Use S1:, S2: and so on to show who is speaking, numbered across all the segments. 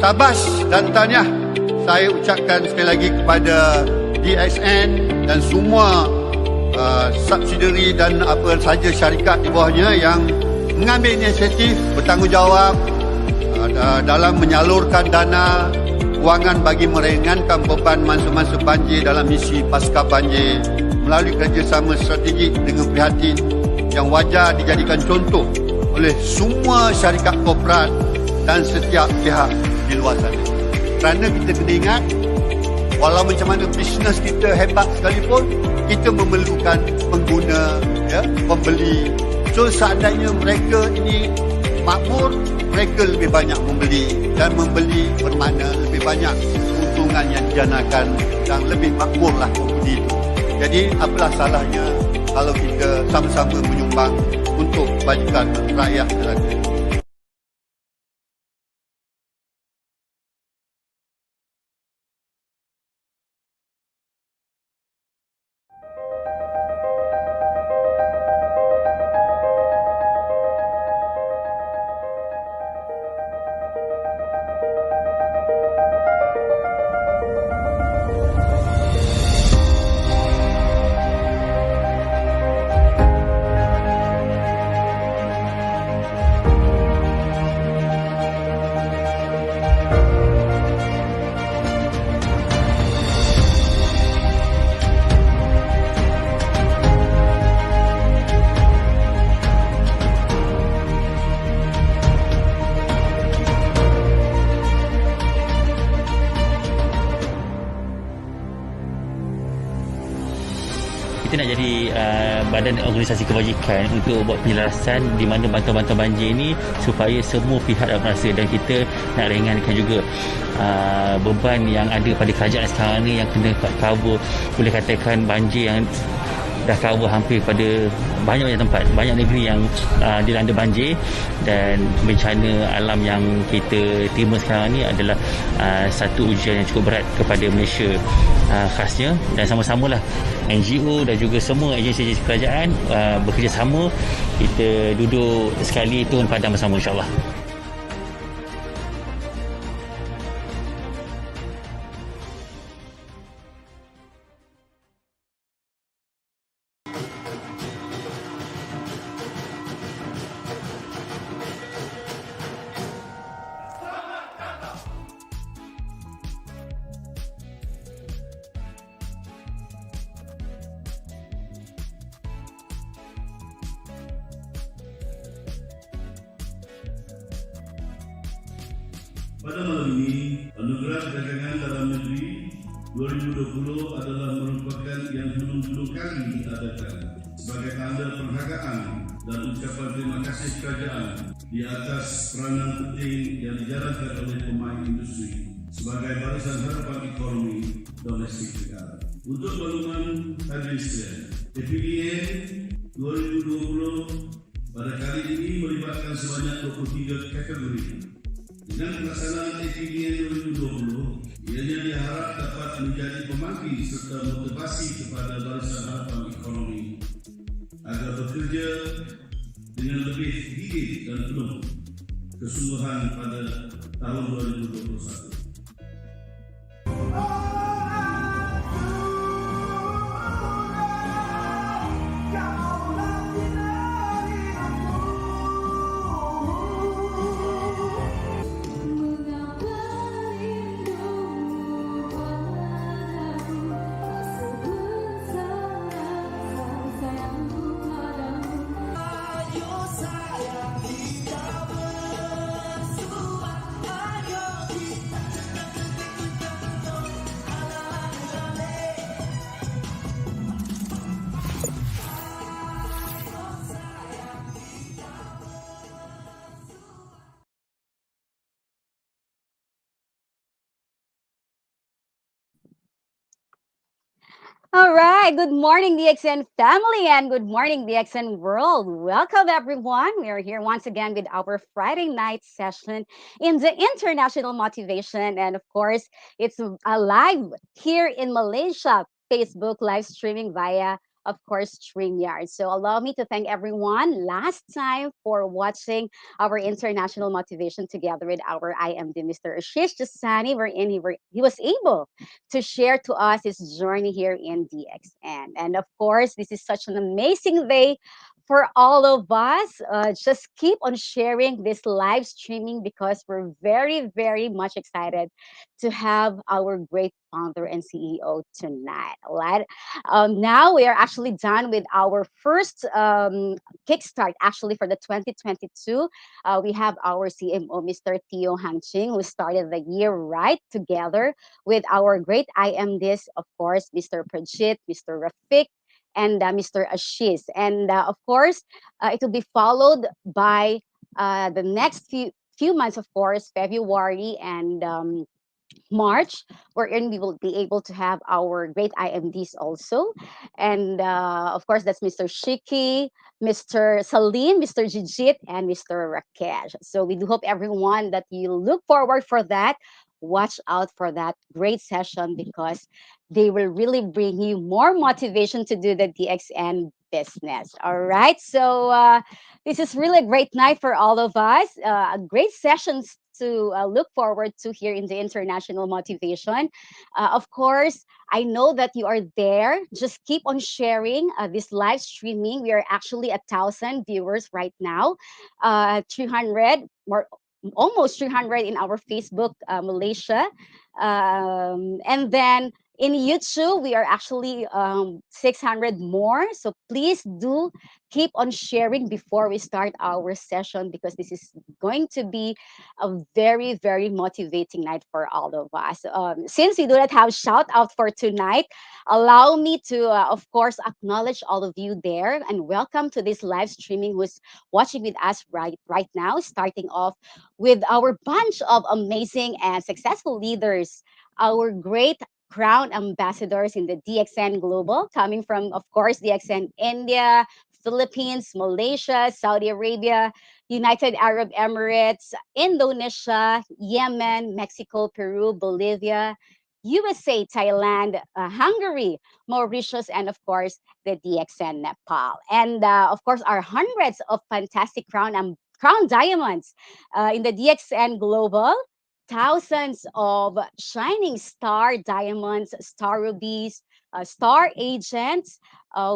S1: tabas dan tahniah saya ucapkan sekali lagi kepada DXN dan semua subsidiary dan apa saja syarikat di bawahnya yang mengambil inisiatif bertanggungjawab dalam menyalurkan dana kewangan bagi meringankan beban masa-masa banjir dalam misi pasca banjir melalui kerjasama strategik dengan prihatin yang wajar dijadikan contoh oleh semua syarikat korporat dan setiap pihak di luar sana. Kerana kita kena ingat, walau macam mana bisnes kita hebat sekalipun, kita memerlukan pengguna, pembeli. So seandainya mereka ini makmur, mereka lebih banyak membeli dan membeli bermakna lebih banyak keuntungan yang dijanakan dan lebih makmurlah pembeli itu. Jadi apalah salahnya kalau kita sama-sama menyumbang untuk kebajikan rakyat Melaka.
S2: Kita nak jadi badan organisasi kebajikan untuk buat penjelasan di mana bantuan-bantuan banjir ini supaya semua pihak dapat merasa, dan kita nak ringankan juga beban yang ada pada kerajaan sekarang ni yang kena cover, boleh katakan banjir yang dah cover hampir pada banyak tempat, banyak negeri yang dilanda banjir, dan bencana alam yang kita terima sekarang ni adalah satu ujian yang cukup berat kepada Malaysia khasnya. Dan sama-samalah NGO dan juga semua agensi-agensi kerajaan bekerjasama, kita duduk sekali turun padam bersama, insyaAllah.
S3: Pada malam ini, Anugerah Dagangan Dalam Negeri 2020 adalah merupakan yang belum kali diadakan sebagai tanda penghargaan dan ucapan terima kasih kerajaan di atas peranan penting yang dijalankan oleh pemain industri sebagai barisan harapan ekonomi domestik negara. Untuk makluman hadirin sekalian, APDN 2020 pada kali ini melibatkan sebanyak 23 kategori. Dengan pelaksanaan APDN 2020, ianya diharap dapat menjadi pemangkin serta motivasi kepada barisan harapan ekonomi agar bekerja dengan lebih gigih dan penuh kesungguhan pada tahun 2021.
S4: All right. Good morning, DXN family, and good morning, DXN world. Welcome, everyone. We are here once again with our Friday night session in the International Motivation. And of course, it's live here in Malaysia, Facebook live streaming via of course, StreamYard. So allow me to thank everyone last time for watching our international motivation together with our IMD, Mr. Ashish Jasani, wherein he was able to share to us his journey here in DXN. And of course, this is such an amazing day for all of us. Just keep on sharing this live streaming because we're very, very much excited to have our great founder and CEO tonight. All right. Now we are actually done with our first kickstart, actually, for the 2022. We have our CMO, Mr. Tio Hangching, who started the year right together with our great IMDs, of course, Mr. Prajit, Mr. Rafik, and Mr. Ashish. And of course, it will be followed by the next few months, of course, February and March, wherein we will be able to have our great IMDs also. And of course, that's Mr. Shiki, Mr. Salim, Mr. Jijit, and Mr. Rakesh. So we do hope everyone that you look forward for that. Watch out for that great session because they will really bring you more motivation to do the DXN business. All right. So this is really a great night for all of us. A great session to look forward to here in the International Motivation. Of course, I know that you are there. Just keep on sharing this live streaming. We are actually 1,000 viewers right now, 300 more. Almost 300 in our Facebook Malaysia. And then in YouTube, we are actually 600 more. So please do keep on sharing before we start our session because this is going to be a very, very motivating night for all of us. Since we do not have shout out for tonight, allow me to, of course, acknowledge all of you there and welcome to this live streaming who's watching with us right now, starting off with our bunch of amazing and successful leaders, our great crown ambassadors in the DXN Global, coming from, of course, DXN India, Philippines, Malaysia, Saudi Arabia, United Arab Emirates, Indonesia, Yemen, Mexico, Peru, Bolivia, USA, Thailand, Hungary, Mauritius, and of course, the DXN Nepal. And of course, our hundreds of fantastic crown diamonds in the DXN Global, thousands of shining star diamonds, star rubies, star agents,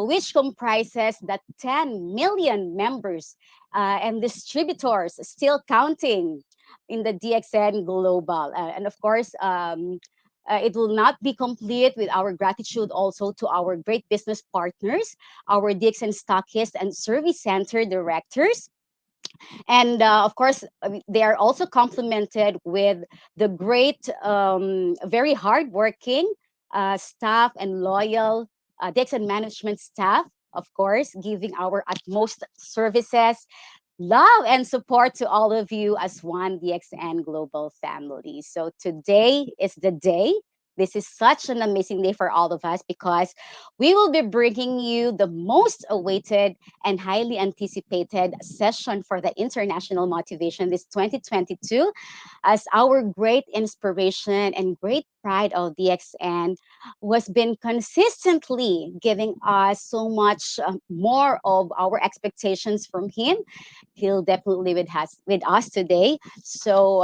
S4: which comprises the 10 million members and distributors still counting in the DXN Global. And of course, it will not be complete with our gratitude also to our great business partners, our DXN stockists and service center directors, and of course they are also complemented with the great very hardworking staff and loyal Dixon management staff, of course, giving our utmost services, love and support to all of you as one DXN Global family. So today is the day. This is such an amazing day for all of us because we will be bringing you the most awaited and highly anticipated session for the International Motivation this 2022 as our great inspiration and great pride of DXN was been consistently giving us so much more of our expectations from him. He'll definitely with us today. So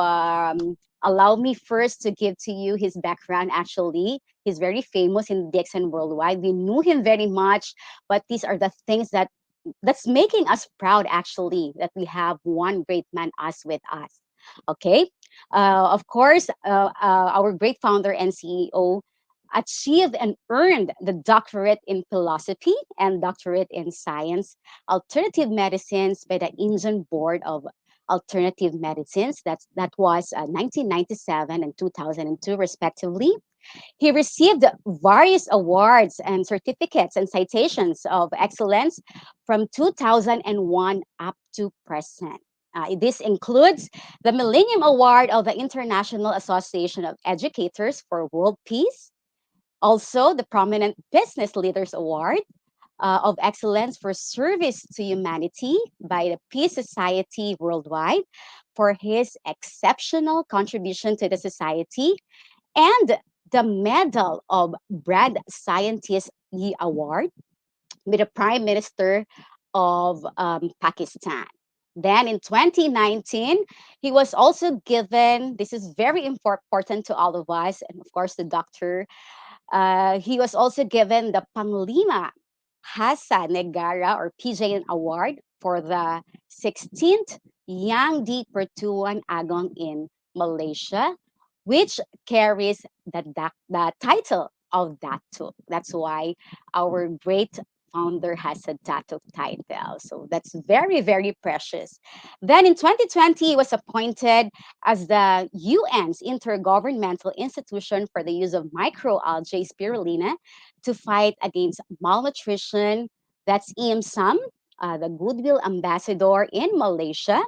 S4: allow me first to give to you his background. Actually, he's very famous in DXN worldwide. We knew him very much, but these are the things that's making us proud. Actually, that we have one great man as with us. Okay, of course, our great founder and CEO achieved and earned the doctorate in philosophy and doctorate in science, alternative medicines by the Indian Board of Alternative Medicines. That was 1997 and 2002, respectively. He received various awards and certificates and citations of excellence from 2001 up to present. This includes the Millennium Award of the International Association of Educators for World Peace, also the Prominent Business Leaders Award of Excellence for Service to Humanity by the Peace Society Worldwide for his exceptional contribution to the society, and the Medal of Brad Scientist Award with the Prime Minister of Pakistan. Then in 2019, he was also given, this is very important to all of us, and of course the doctor, he was also given the Panglima Hassan Negara or PJN Award for the 16th Yang di Pertuan Agong in Malaysia, which carries the title of Datuk. That's why our great founder has a Datuk title. So that's very, very precious. Then in 2020, he was appointed as the UN's Intergovernmental Institution for the Use of Microalgae Spirulina to fight against malnutrition. That's IMSAM, the Goodwill Ambassador in Malaysia,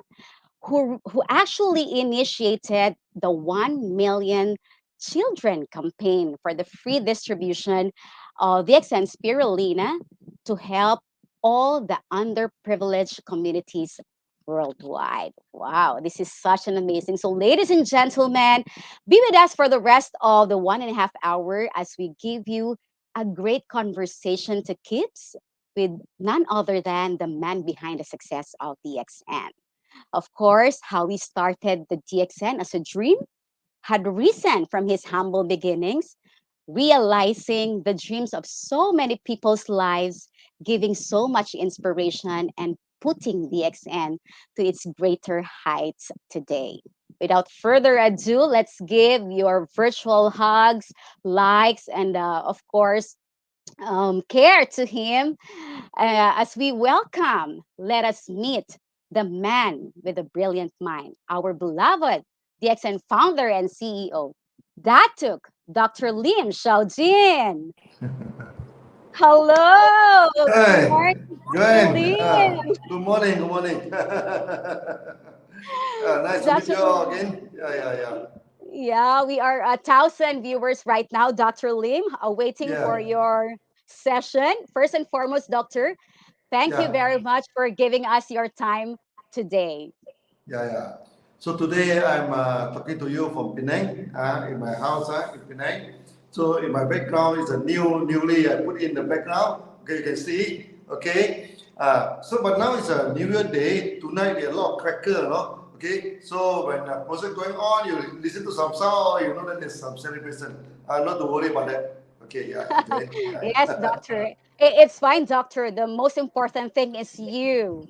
S4: who actually initiated the 1 million children campaign for the free distribution of VXN spirulina to help all the underprivileged communities worldwide. Wow, this is such an amazing. So, ladies and gentlemen, be with us for the rest of the 1.5 hours as we give you a great conversation to kids with none other than the man behind the success of DXN. Of course, how he started the DXN as a dream, had risen from his humble beginnings, realizing the dreams of so many people's lives, giving so much inspiration, and putting DXN to its greater heights today. Without further ado, let's give your virtual hugs, likes, and of course, care to him as we welcome, let us meet the man with a brilliant mind, our beloved DXN founder and CEO, Datuk Dr. Lim Siow Jin. Hello, good
S5: Hey,
S4: morning, Dr.
S5: Joanne.
S4: Lim.
S5: Good morning. Good morning. Nice to meet
S4: Dr.
S5: you all again. Yeah.
S4: Yeah, we are 1,000 viewers right now, Dr. Lim, waiting for
S5: Yeah.
S4: your session. First and foremost, Doctor, thank you
S5: Yeah.
S4: very much for giving us your time today.
S5: Yeah. So today I'm talking to you from Penang, in my house in Penang. So in my background is a newly I put in the background. Okay, you can see. Okay. But now it's a New Year Day. Tonight there are a lot of cracker, no? Okay. So when a process going on, you listen to some sound, you know that there's some celebration. Not to worry about that. Okay. Yeah. Enjoy.
S4: Yes, Doctor. It's fine, Doctor. The most important thing is you.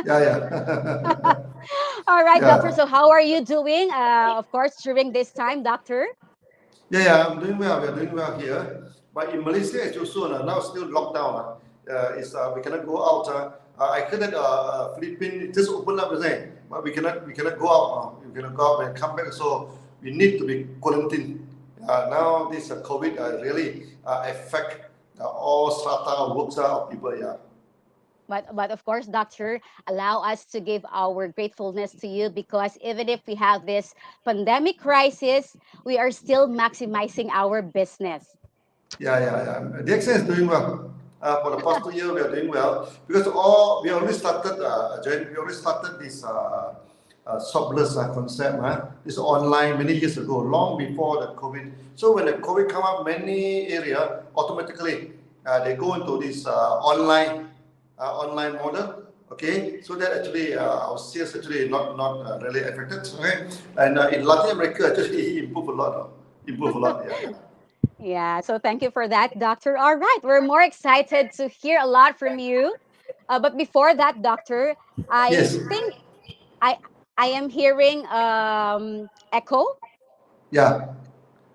S5: Yeah.
S4: All right, Doctor.
S5: Yeah.
S4: So, how are you doing? Of course, during this time, Doctor.
S5: I'm doing well. We are doing well here. But in Malaysia, it's also now still lockdown. We cannot go out. I heard that Philippines just opened up, but we cannot go out. We cannot go out and come back. So we need to be quarantined. Now this COVID really affect all strata works of people. Yeah.
S4: But of course, Doctor, allow us to give our gratefulness to you because even if we have this pandemic crisis, we are still maximizing our business.
S5: The accent is doing well. For the past 2 years, we are doing well because we already started. We already started this shopless concept. This online many years ago, long before the COVID. So when the COVID come up, many area automatically they go into this online model. Okay, so that actually our sales actually not really affected. Okay, and in Latin America actually improve a lot. Yeah.
S4: Yeah, so thank you for that, Doctor. All right, we're more excited to hear a lot from you. But before that, Doctor, I
S5: Yes.
S4: think I I am hearing echo
S5: Yeah.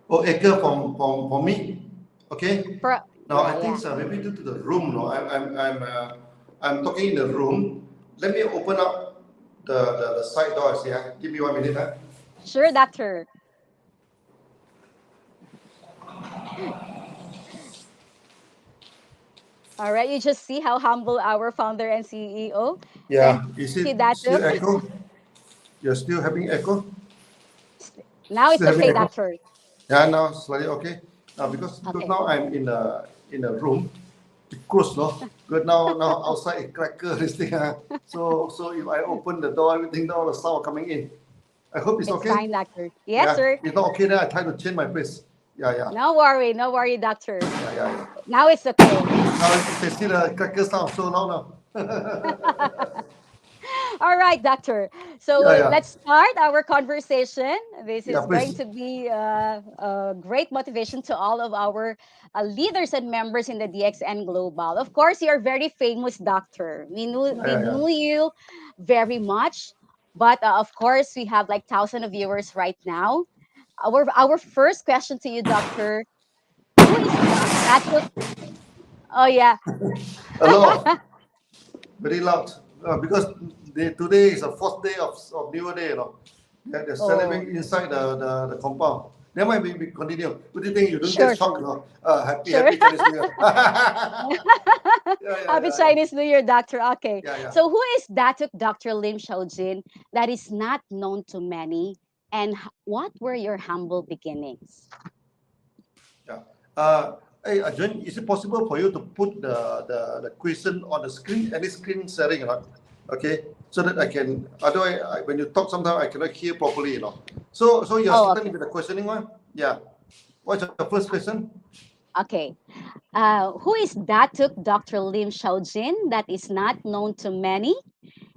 S5: Oh, echo from me. Okay.
S4: for
S5: Now I think
S4: yeah.
S5: so. Maybe due to the room. No, I'm talking in the room. Let me open up the side doors. Yeah. Give me 1 minute.
S4: Sure, Doctor. All right, you just see how humble our founder and CEO. Thank
S5: Yeah. Is
S4: you,
S5: it
S4: Datuk.
S5: still echo? You're still having echo?
S4: Now it's
S5: Still having
S4: okay,
S5: echo?
S4: Doctor.
S5: Yeah. Now slightly okay. Now because
S4: Okay.
S5: now I'm in a room. It closed, no. Good. Now outside it cracker this thing. So if I open the door, everything now the sound coming in. I hope it's
S4: It's
S5: okay.
S4: fine, Doctor. Yes,
S5: Yeah,
S4: sir.
S5: it's not okay. Then I try to change my place. Yeah.
S4: No worry, doctor.
S5: Yeah.
S4: Now it's okay.
S5: Now they see the crackers now, so now.
S4: All right, doctor. So
S5: Yeah.
S4: let's start our conversation. This
S5: Yeah,
S4: is going
S5: please.
S4: to be a great motivation to all of our leaders and members in the DXN Global. Of course, you're very famous, doctor. We
S5: Yeah.
S4: knew you very much, but of course, we have like thousands of viewers right now. Our first question to you, doctor. Who is Datuk? Oh yeah.
S5: A lot, very loud. Because today is the fourth day of New Year Day, you know. They're
S4: Oh,
S5: celebrating inside the compound. There might be continue. What do you think? You don't get
S4: sure,
S5: shocked,
S4: sure,
S5: you know?
S4: sure.
S5: Happy Chinese New Year.
S4: Happy
S5: Yeah.
S4: Chinese New Year, Doctor. Okay.
S5: Yeah.
S4: So who is Datuk Dr. Lim Siow Jin that is not known to many? And what were your humble beginnings?
S5: Yeah. Hey, John, is it possible for you to put the question on the screen? Any screen sharing or not? Okay, so that I can. Otherwise, when you talk, sometimes I cannot hear properly. You know. So you're
S4: Oh,
S5: starting
S4: okay.
S5: with the questioning one. Yeah. What's your first question?
S4: Okay. Who is Datuk Dr. Lim Siow Jin that is not known to many?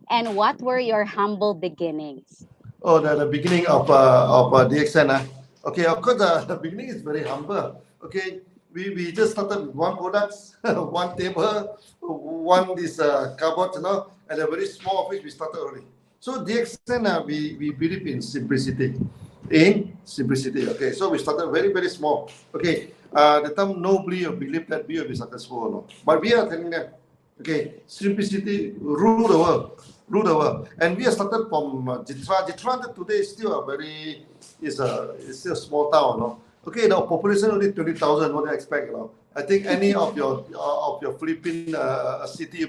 S4: And what were your humble beginnings?
S5: Oh, the beginning of DXN. Okay, of course, the beginning is very humble. Okay, we just started with one product, one table, one this cupboard, you know, and a very small office we started early. So DXN, we believe in simplicity. Okay, so we started very small. Okay, the time nobody believe that we will be successful, no. But we are telling them, okay, simplicity rule the world. Rule the world. And we have started from Jitra. Jitra today is still is still a small town, no? Okay, the population only 20,000. What do you expect, you know? I think any of your Philippine city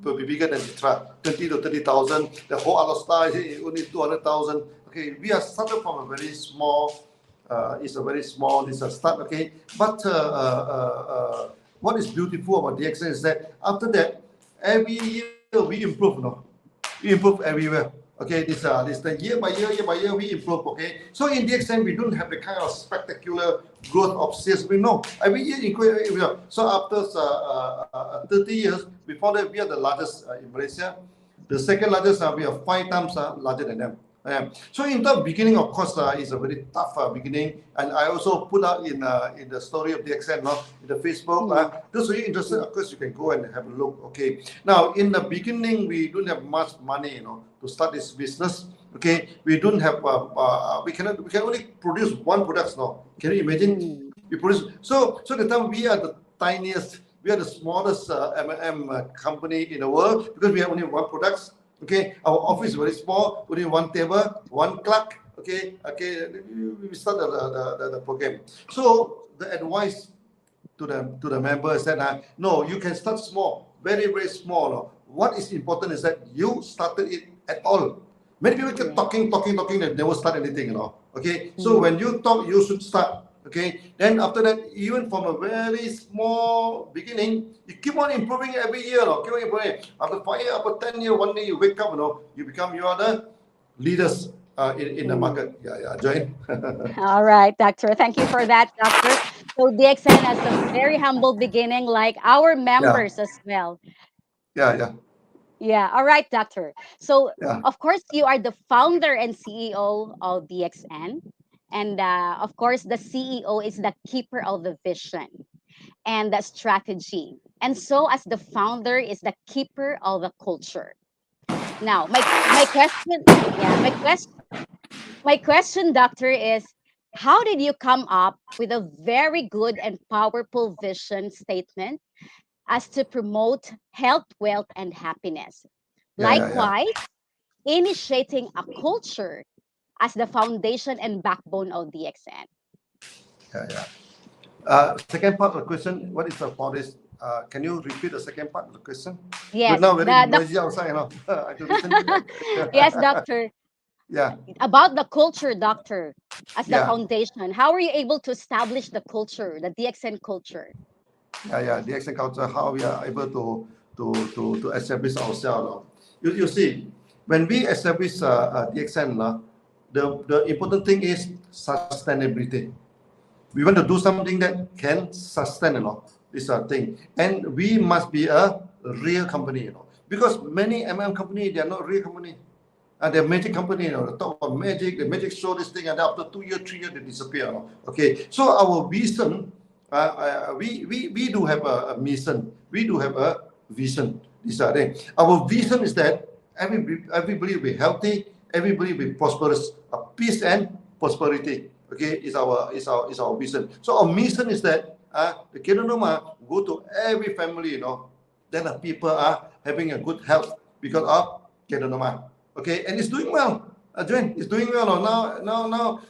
S5: will be bigger than Jitra. 20 to 30,000. The whole Alostar is only 200,000. Okay, we are started from a very small. It's a very small. It's a start. Okay, but what is beautiful about DXN is that after that, every year we improve, no? We improve everywhere. Okay, this the year by year we improve. Okay, so in DXN we don't have the kind of spectacular growth of sales. We know every year increase every year. So after 30 years, we found that we are the largest in Malaysia. The second largest, we are 5 times larger than them. So in the beginning, of course, it's a very tough beginning, and I also put out in the story of DXN, in the Facebook. Those who are interested, of course, you can go and have a look. Okay. Now, in the beginning, we don't have much money, to start this business. Okay, we don't have. We can only produce one product now. Can you imagine? We produce. So the time we are the tiniest. We are the smallest M&M company in the world because we have only one product. Okay, our office is very small, only one table, one clerk. Okay, we start the program. So the advice to the members that no, you can start small, very small. No. What is important is that you started it at all. Many people keep talking, they never start anything. Okay, so when you talk, you should start. Okay, then after that, even from a very small beginning, you keep on improving every year. Keep on improving. After 5 years, after 10 years, one day you wake up, you are the leaders in the market. Yeah, Join.
S4: All right, Doctor. Thank you for that, Doctor. So DXN has a very humble beginning, like our
S5: Yeah.
S4: members as well.
S5: Yeah.
S4: Yeah. All right, Doctor. So,
S5: Yeah.
S4: of course, you are the founder and CEO of DXN. And of course, the CEO is the keeper of the vision and the strategy. And so, as the founder, is the keeper of the culture. Now, my question, yeah, my question, Doctor, is how did you come up with a very good and powerful vision statement as to promote health, wealth, and happiness?
S5: Yeah.
S4: Likewise, initiating a culture as the foundation and backbone of DXN.
S5: Yeah. Second part of the question, what is the foundation? Can you repeat the second part of the question? Because
S4: Yes,
S5: now very noisy outside, I have to listen to that.
S4: yes, Doctor.
S5: Yeah.
S4: About the culture, Doctor, as the
S5: Yeah.
S4: foundation. How were you able to establish the culture, the DXN culture?
S5: Yeah. The action culture, how we are able to establish ourselves. You see, when we establish DXN, the important thing is sustainability. We want to do something that can sustain, this thing. And we must be a real company, because many company, they are not real company. And they're magic company, they talk about magic, the magic show this thing, and after 2 years, 3 years, they disappear. Okay, so our vision, we do have a mission, we do have a vision. These are things. Our vision is that everybody will be healthy, everybody will be prosperous, peace and prosperity. Okay, is our vision. So our mission is that the Kenonoma go to every family, then the people are having a good health because of Kenonoma. Okay, and it's doing well. Joanne, it's doing well now.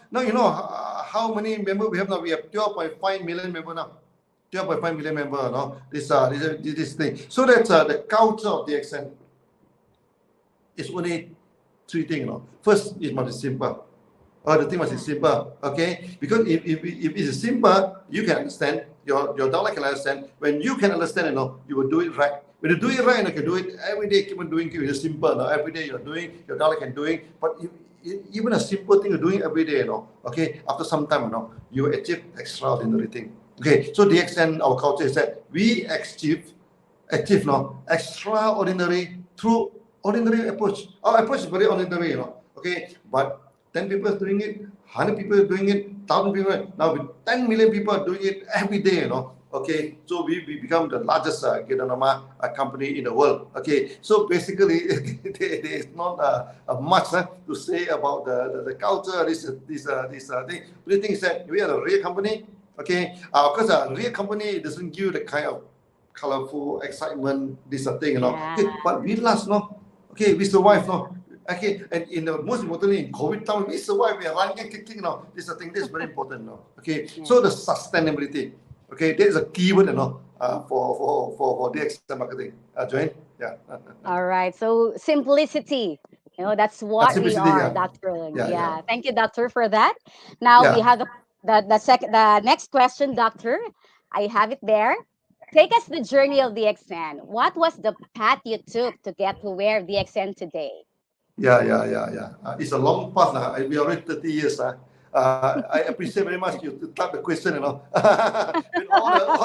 S5: How many members we have now? We have 12.5 million members now. 12.5 million members. This thing. So that's the culture of the accent. It's only 3 things. First, it must be simple. The thing must be simple. Okay, because if it's simple, you can understand. Your dollar can understand. When you can understand, you will do it right. When you do it right, you can do it every day. Keep on doing it. It's simple. Every day you're doing, your dollar can do it. But even a simple thing you're doing every day, okay, after some time, you achieve extraordinary thing. Okay, so the extent our culture is that we achieve extraordinary through ordinary approach. Our approach is very ordinary, okay, but 10 people are doing it, 100 people are doing it, 1,000 people. Now with 10 million people are doing it every day, Okay, so we become the largest company in the world. Okay, so basically there is not much to say about the culture. This thing. The thing is that we are a real company. Okay, of course, a real company doesn't give you the kind of colorful excitement. This thing,
S4: Yeah.
S5: Okay, but we last, Okay, we survive, Okay, and most importantly in COVID time, we survive. We are running, kicking, This thing. This is very important, Okay, so the sustainability. Okay, there's a keyword, for the external marketing. Joanne, yeah.
S4: All right. So simplicity, that's what we
S5: Simplicity,
S4: are,
S5: yeah.
S4: Doctor.
S5: Yeah.
S4: Thank you, Doctor, for that. Now we
S5: Yeah.
S4: have the next question, Doctor. I have it there. Take us the journey of the XN. What was the path you took to get to where the XN today?
S5: Yeah. It's a long path. We are already 30 years. I appreciate very much you to type the question, with all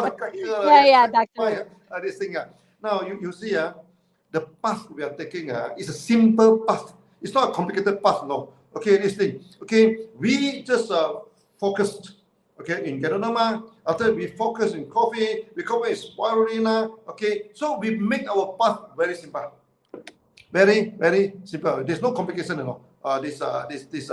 S5: the cracker,
S4: Yeah, Doctor.
S5: this thing. Now you see, the path we are taking is a simple path. It's not a complicated path, no. Okay, this thing. Okay, we just focused. Okay, in Gadonama. After we focus in coffee, we cover in spirulina. Okay, so we make our path very simple. Very, very simple. There's no complication, this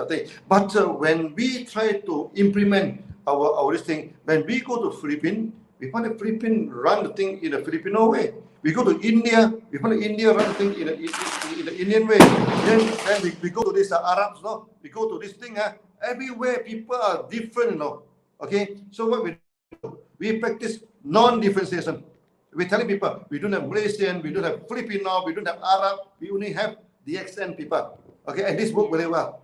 S5: thing. But when we try to implement our this thing, when we go to Philippines, we find the Philippines run the thing in a Filipino way. We go to India, we find India run the thing in the Indian way. Then we go to this Arabs, we go to this thing. Everywhere people are different, Okay, so what we do? We practice non-differentiation. We're telling people we don't have Malaysian, we don't have Filipino, we don't have Arab, we only have the accent people. Okay, and this work very well.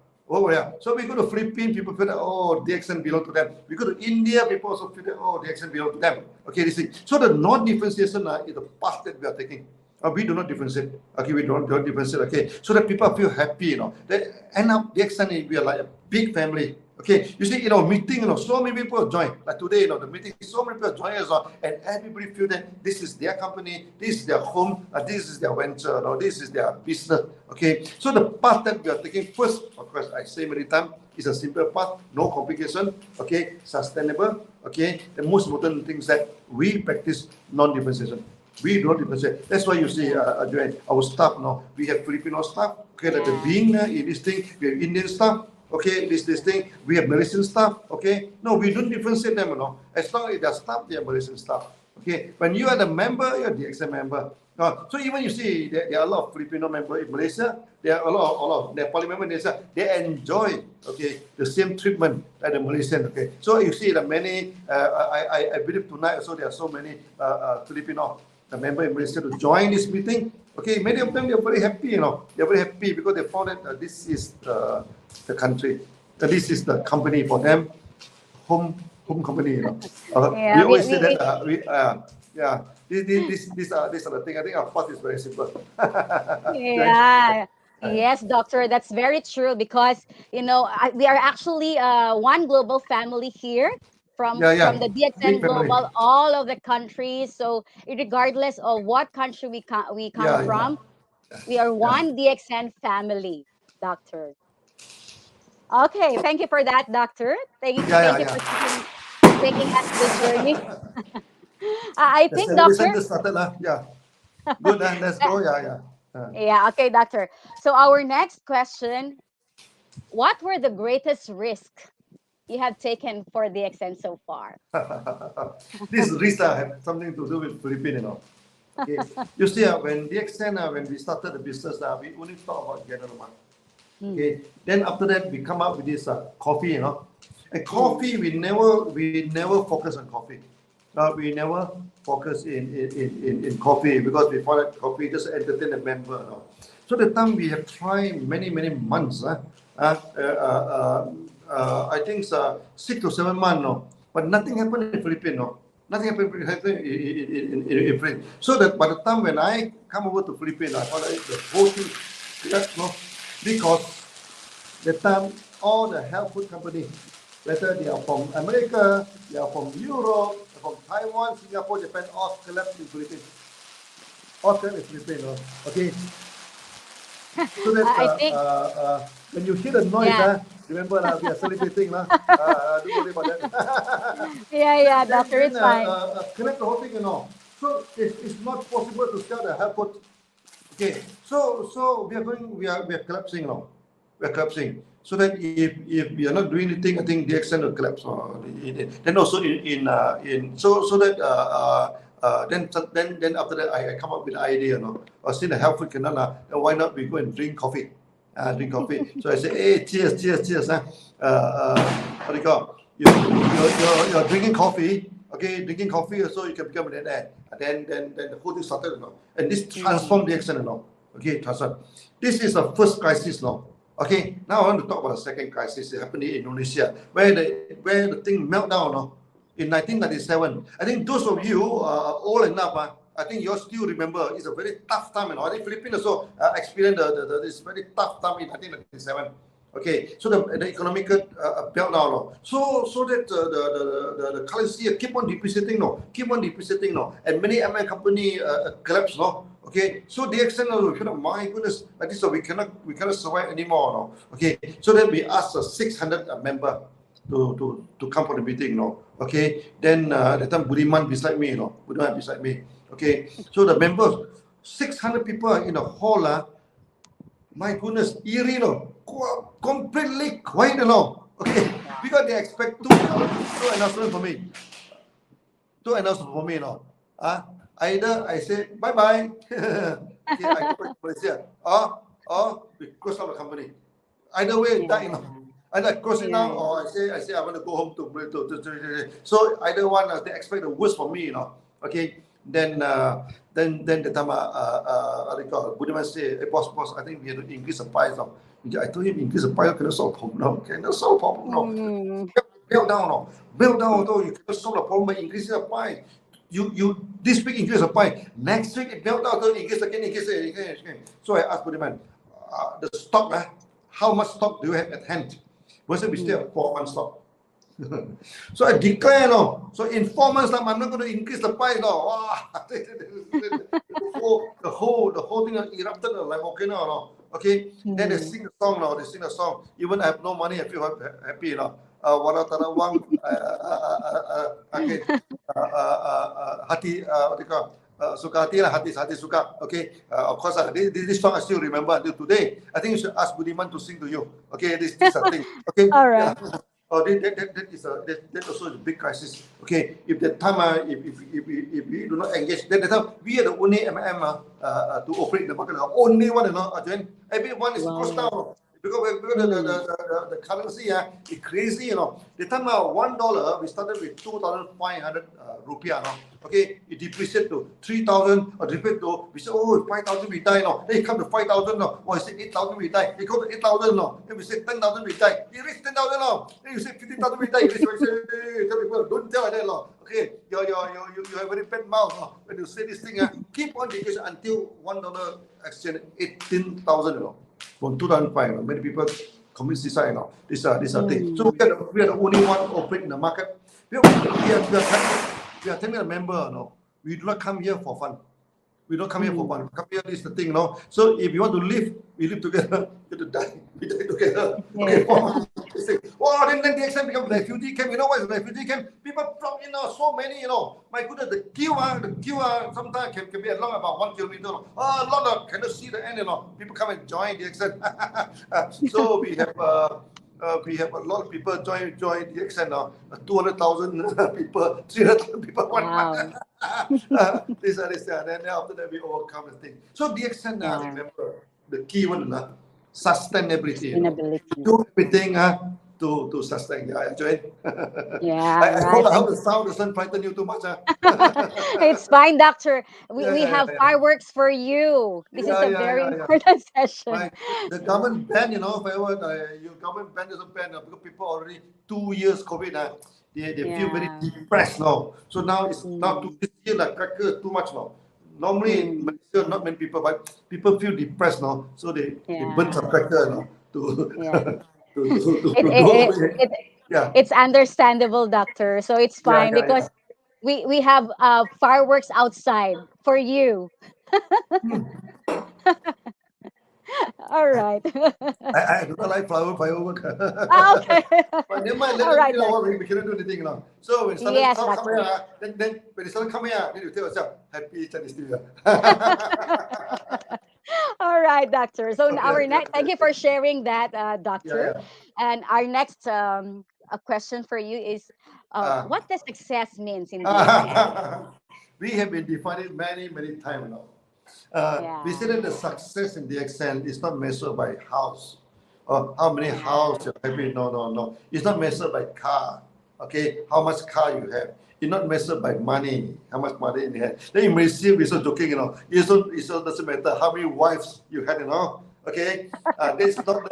S5: So we go to Philippines, people feel that, the accent belong to them. We go to India, people also feel that, the accent belong to them. Okay, this thing. So the non-differentiation is the path that we are taking. We do not differentiate. Okay, we don't differentiate. Okay, so that people feel happy. They end up the accent. We are like a big family. Okay, you see, meeting, so many people join. Like today, the meeting, so many people join us, and everybody feel that this is their company, this is their home, this is their venture, this is their business. Okay, so the path that we are taking first, of course, I say many times, is a simple path, no complication. Okay, sustainable. Okay, the most important thing is that we practice non-differentiation. We don't differentiate. That's why you see, Joanne, our staff now, we have Filipino staff. Okay, that the being in this thing, we have Indian staff. Okay, this thing, we have Malaysian staff. Okay, no, we don't differentiate them, As long as they are staff, they are Malaysian staff. Okay, when you are the member, you are the DXN member. So even you see, there are a lot of Filipino members in Malaysia. There are a lot of Nepali members in Malaysia. They enjoy, the same treatment as the Malaysian. Okay, so you see the many. I believe tonight also there are so many Filipino members in Malaysia to join this meeting. Okay, many of them they are very happy. They are very happy because they found that this is the country. This is the company for them, home company. We always say that these are the thing. I think our path is very simple.
S4: Yeah. Yes, Doctor, that's very true because we are actually one global family here from the DXN
S5: Big family.
S4: Global, all of the countries. So regardless of what country we come
S5: Yeah,
S4: from, we are one DXN family, Doctor. Okay, thank you for that, Doctor. Thank you
S5: yeah.
S4: for taking us the journey. I
S5: The
S4: think, Doctor.
S5: celebration just started lah. Yeah. Good. Let's go. Yeah.
S4: Yeah, okay, Doctor. So our next question, what were the greatest risk you have taken for DXN so far?
S5: This risk have something to do with Philippines, you know. Okay. You see, when DXN, when we started the business, we only talk about general market. Okay. Then after that, we come up with this coffee, you know. And coffee, we never focus on coffee. We never focus in coffee because we thought that coffee just entertain a member. You know. So the time we have tried many months. I think 6 to 7 months, no, but nothing happened in Philippines, no. Nothing happened in Philippines. So that by the time when I come over to Philippines, I found out the whole thing, no, because the time all the health food companies, whether they are from America, they are from Europe, from Taiwan, Singapore, Japan, all collapsed in Philippines. All collapsed in Philippines, no. Okay. So that
S4: I think,
S5: when you hear the noise, remember we are celebrating, don't worry about that.
S4: yeah, Doctor, it's fine.
S5: Connect the whole thing, you know. So it's not possible to sell the health food. Okay, so we are collapsing now. We are collapsing. So that if we are not doing anything, I think the extent will collapse. Then also then after that I come up with the idea, you know. Since the health food cannot, then why not we go and drink coffee? Drink coffee. So I say, hey, cheers. What do you call? You're drinking coffee. Okay, drinking coffee, so you can become an air. And then the whole thing started, you know. And this transformed the accent, you know. Okay, transform. This is the first crisis, now. Okay, now I want to talk about the second crisis. It happened in Indonesia, where the thing melted down, no? In 1997. I think those of you are old enough, I think you all still remember. It's a very tough time, you know. I think Philippines also experienced this very tough time in 1997. Okay, so the economic meltdown, no. So that the currency keep on depreciating, no. And many American company collapse, no. Okay, so the extent of my goodness, like this, so we cannot survive anymore, no. Okay, so then we asked 600 member to come for the meeting, no. Okay, then that time Budiman beside me, no. Budiman beside me. Okay, so the members, 600 people in the hall, my goodness, eerie, no. Completely quiet, you know. Okay, because they expect two announcements for me. No. Either I say bye-bye, okay, I go back to Malaysia, or we close down the company. Either way, die, you know. Either I close it down, or I say I want to go home to so either one, they expect the worst from me, you know. Okay, then the time Budiman say, hey, boss, I think we have to increase the price now. I told him increase the price, cannot solve the problem, cannot solve the problem, no. Build down, though you cannot solve the problem by increasing the price. You this week increase the price, next week it built out, increase again. So I asked Budiman, the stock, how much stock do you have at hand? We still have 4 months stock. So I declare, no. So in 4 months time, I'm not going to increase the price, no. Wow. the whole thing erupted like volcano, no. Okay. Then they sing the song, no. They sing the song. Even I have no money, I feel happy, no. Wala tarawang, okay. Hati, what do you call? Suka hati lah, hati suka. Okay. Of course, this song I still remember until today. I think you should ask Budiman to sing to you. Okay. This is a thing. Okay.
S4: All right.
S5: That also is a big crisis. Okay, if that time if we do not engage, then that time we are the only to operate the market. The only one, you know, everyone is closed down because the currency is crazy, you know. The time $1 we started with 2,500 rupiah, no. Okay, it depreciated to 3,000 or depreciated to, we say, oh, 5,000 we die, no. Then it come to 5,000, no. Or I say 8,000 we die. It go to 8,000, no. Then we say 10,000 we die. It reach 10,000, no. Then you say 15,000 we die. You say, tell people, don't tell like that, no. Okay, you have very bad mouth, no. When you say this thing, keep on decreasing until $1 exchange 18,000, you know. From 2005, many people commit suicide, you know. This thing. So we are the only one operating in the market. we are telling a member, no, we do not come here for fun. We don't come here for fun. Come here is the thing, no. So if you want to live, we live together. You have to die, we die together. Okay. They say, oh, then the exam become refugee camp. You know what is refugee camp? People from, so many, My goodness, the queue, sometimes can be along about 1 kilometer. Oh, a lot of cannot see the end, People come and join the exam. So we have a lot of people join the exam now. 200,000 people, 300,000 people.
S4: Wow.
S5: This and this, and then after that we overcome the thing. So the extent, remember the key one, sustainability.
S4: Sustainability.
S5: Do everything to sustain. Yeah, Joanne.
S4: Yeah,
S5: I hope
S4: right.
S5: the sound doesn't frighten you too much.
S4: It's fine, doctor. We,
S5: Yeah,
S4: we
S5: yeah,
S4: have
S5: yeah, yeah.
S4: fireworks for you. This is
S5: Yeah,
S4: a
S5: yeah,
S4: very
S5: yeah, yeah.
S4: important session.
S5: Like the government ban, if ever your government ban doesn't ban because people already 2 years COVID, they feel very
S4: Yeah.
S5: depressed now. So now it's not this year like cracker too much now. Normally in Malaysia, not many people, but people feel depressed now, so they burn some cracker now to
S4: Yeah.
S5: to
S4: It,
S5: go
S4: it,
S5: away.
S4: it,
S5: Yeah,
S4: it's understandable, doctor. So it's
S5: yeah,
S4: fine
S5: yeah, yeah.
S4: because we have fireworks outside for you. All right.
S5: I do not like firework.
S4: Okay.
S5: But never mind,
S4: All
S5: let
S4: right,
S5: me know what
S4: doctor.
S5: we cannot do anything now. So when
S4: Yes,
S5: start coming
S4: doctor.
S5: out, then when they start coming out, then you tell yourself, Happy Chinese New Year.
S4: All right, doctor. So
S5: Okay,
S4: our
S5: okay,
S4: next, thank
S5: okay.
S4: you for sharing that, doctor.
S5: Yeah,
S4: And our next a question for you is,
S5: yeah.
S4: what does success means in DXN?
S5: We have been defined many, many times now. We
S4: Yeah,
S5: say that the success in the extent is not measured by house or how many
S4: yeah,
S5: house you have. No, no, no. It's not measured by car. Okay, how much car you have. It's not measured by money, how much money you have. Then in Malaysia, we're so joking, It doesn't matter how many wives you had, Okay, this is not.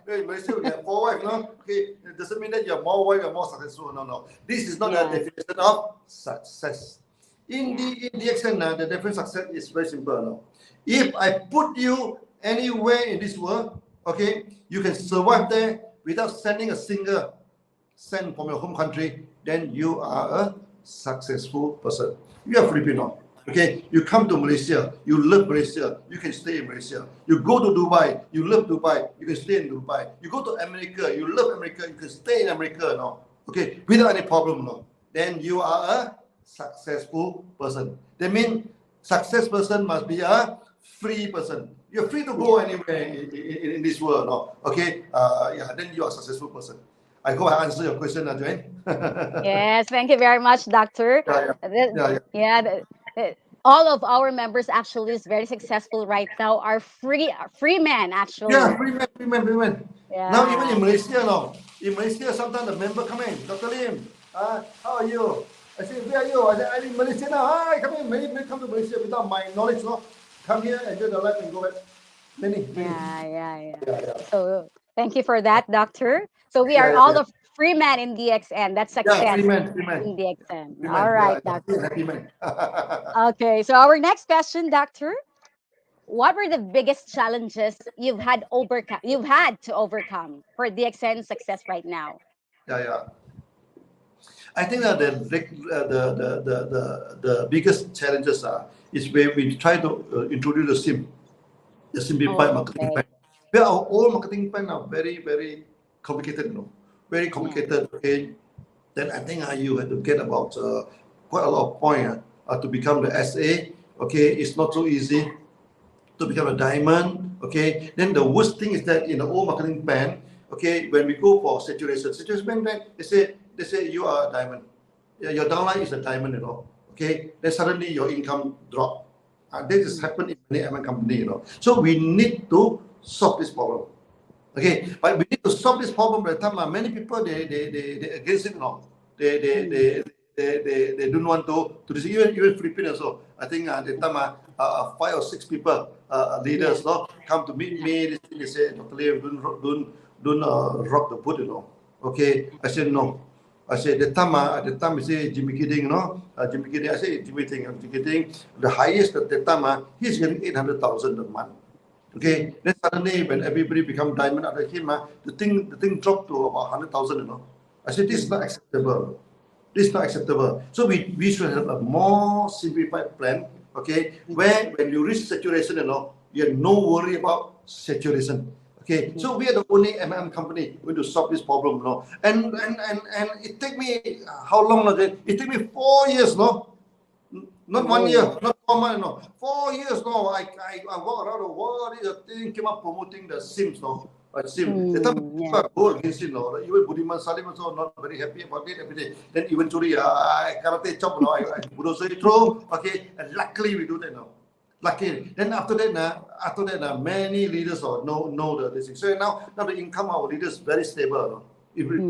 S5: In Malaysia, we have 4 wives, Okay, it doesn't mean that you're more wife, you're more successful. No, no. This is not the
S4: yes,
S5: definition of success. In
S4: yeah,
S5: the extent, the definition of success is very simple. No? If I put you anywhere in this world, okay, you can survive there without sending a single cent from your home country, then you are a successful person. You are Filipino. Okay, you come to Malaysia, you love Malaysia, you can stay in Malaysia. You go to Dubai, you love Dubai, you can stay in Dubai. You go to America, you love America, you can stay in America. No, okay, without any problem. No, then you are a successful person. That means success person must be a free person. You're free to go anywhere in this world. No, okay, then you are a successful person. I hope I answer your question, Joanne.
S4: yes. Thank you very much, doctor.
S5: Yeah, yeah,
S4: The-
S5: yeah, yeah.
S4: yeah, all of our members actually is very successful right now. Are free men
S5: Yeah,
S4: actually.
S5: free man, free man, free man. Now even in
S4: Yeah,
S5: Malaysia, no. In Malaysia, sometimes the member come in, Dr. Lim, how are you? I say, where are you? I say, I'm in Malaysia now. Hi, come in. Many come to Malaysia without my knowledge, no. Come here, enjoy the life and go back. Many, many.
S4: yeah.
S5: Yeah, yeah.
S4: So thank you for that, doctor. So we
S5: Yeah,
S4: are
S5: yeah,
S4: all
S5: yeah.
S4: the free men in DXN. That's
S5: Yeah, free
S4: success
S5: man, free man.
S4: in DXN.
S5: Free
S4: All
S5: man. Yeah,
S4: right,
S5: happy,
S4: doctor.
S5: happy man.
S4: Okay, so our next question, doctor. What were the biggest challenges you've had to overcome for DXN success right now?
S5: Yeah, yeah. I think that the biggest challenges is where we try to introduce the simplified
S4: Oh,
S5: marketing
S4: okay.
S5: plan. Where our old marketing plan are very, very complicated, very
S4: Yeah.
S5: complicated. Okay, then I think you have to get about quite a lot of point to become the SA. Okay, it's not so easy to become a diamond. Okay, then the worst thing is that in the old marketing plan, okay, when we go for saturation plan, they say you are a diamond. Yeah, your downline is a diamond, Okay, then suddenly your income drop. This has happened in many M company, So we need to solve this problem. Okay, but we need to solve this problem by the time many people they against it, They they
S4: Mm.
S5: they they don't want to this. Even Philippines also. I think the time 5 or 6 people
S4: Yeah.
S5: leaders come to meet me. They say, Dr. Lee, don't rock the boat, Okay, I said no. I said at the time we say Jimmy Kidding, Jimmy Kidding. I say Jimmy Kidding. The highest at the time he's getting 800,000 a month. Okay, then suddenly when everybody become diamond under him, the thing dropped to about 100,000. I said this is not acceptable. This is not acceptable. So we should have a more simplified plan, okay, where when you reach saturation, you have no worry about saturation. Okay, so we are the only company going to solve this problem, And it take me how long? It take me 4 years, Not 1 year, not 1 month, 4 years, I walk around the world, this thing came up promoting the SIMs, SIM. The time people go against it, even Budiman Salim also not very happy about it every day. Then eventually, I karate chop, I bulldozer throw, okay, and luckily we do that now. Lucky. Then after that, many leaders know this thing. So now the income of our leaders very stable.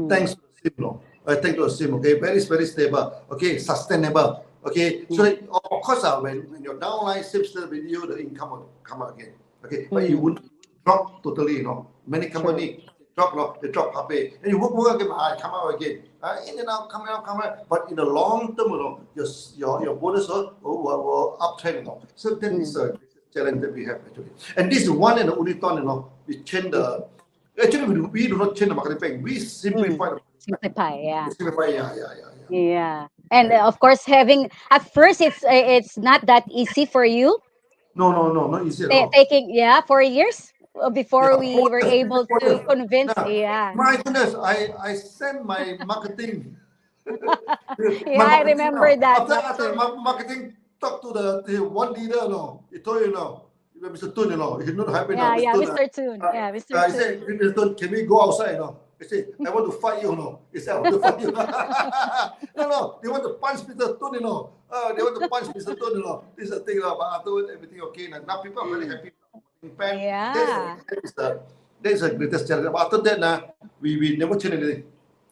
S5: Thanks to the SIM, thanks to the SIM, okay, very stable, okay, sustainable. Okay, so of course, when your downline SIMs with you, the income will come out again. Okay, but you wouldn't drop totally, Many companies they drop halfway, and you work again, come out again. In and out, come out. But in the long term, your bonus will uptrend, So that is a challenge that we have actually. And this is one and the only time, we change the. Actually, we do not change the marketing plan. We simplify the.
S4: Simplify, yeah.
S5: Simplify,
S4: Yeah. And of course, having at first it's not that easy for you.
S5: No, not easy at all.
S4: Taking 4 years before we were able to convince.
S5: Yeah. My goodness, I sent my marketing.
S4: I remember that.
S5: After marketing talk to the one leader, he told Mr. Tun, he's not happy now.
S4: Mr. Tun. Mr. Tun.
S5: I said, Mr. Tun, can we go outside? He said, I want to fight you, He said, I want to fight you. No, they want to punch Mr. Tun, they want to punch Mr. Tun, This is the thing, but afterwards, everything okay. Now people are very happy. That is the greatest challenge. But after that, we never change anything.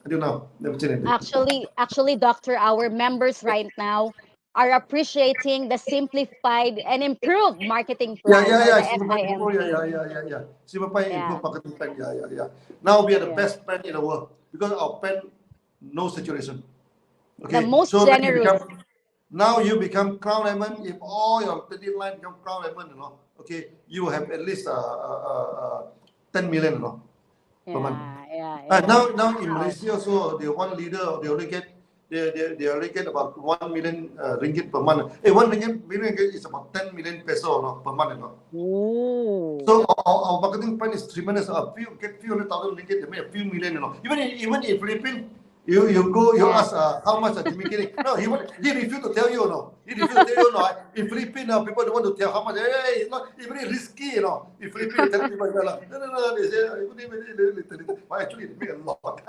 S5: I don't know, never change anything.
S4: Actually, Doctor, our members right now are appreciating the simplified and improved marketing plan.
S5: Simplified improved marketing plan. Yeah. Now we are the best plan in the world because our plan no saturation. Okay.
S4: The most generous.
S5: Now you become Crown Diamond. If all your 30 line become Crown Diamond, okay, you will have at least 10 million, per month. Now in Malaysia also, the one leader they only get about 1 million ringgit per month. 1 million ringgit is about 10 million peso per month. So our marketing plan is tremendous. Get few 100,000 ringgit, they make a few million. Even in Philippines. You ask how much Jimmy Kidding. No, he refused to tell you. He refused to tell you. In Philippines, people don't want to tell how much. Hey, it's very risky. In Philippines, tell people no. They say but actually they make a lot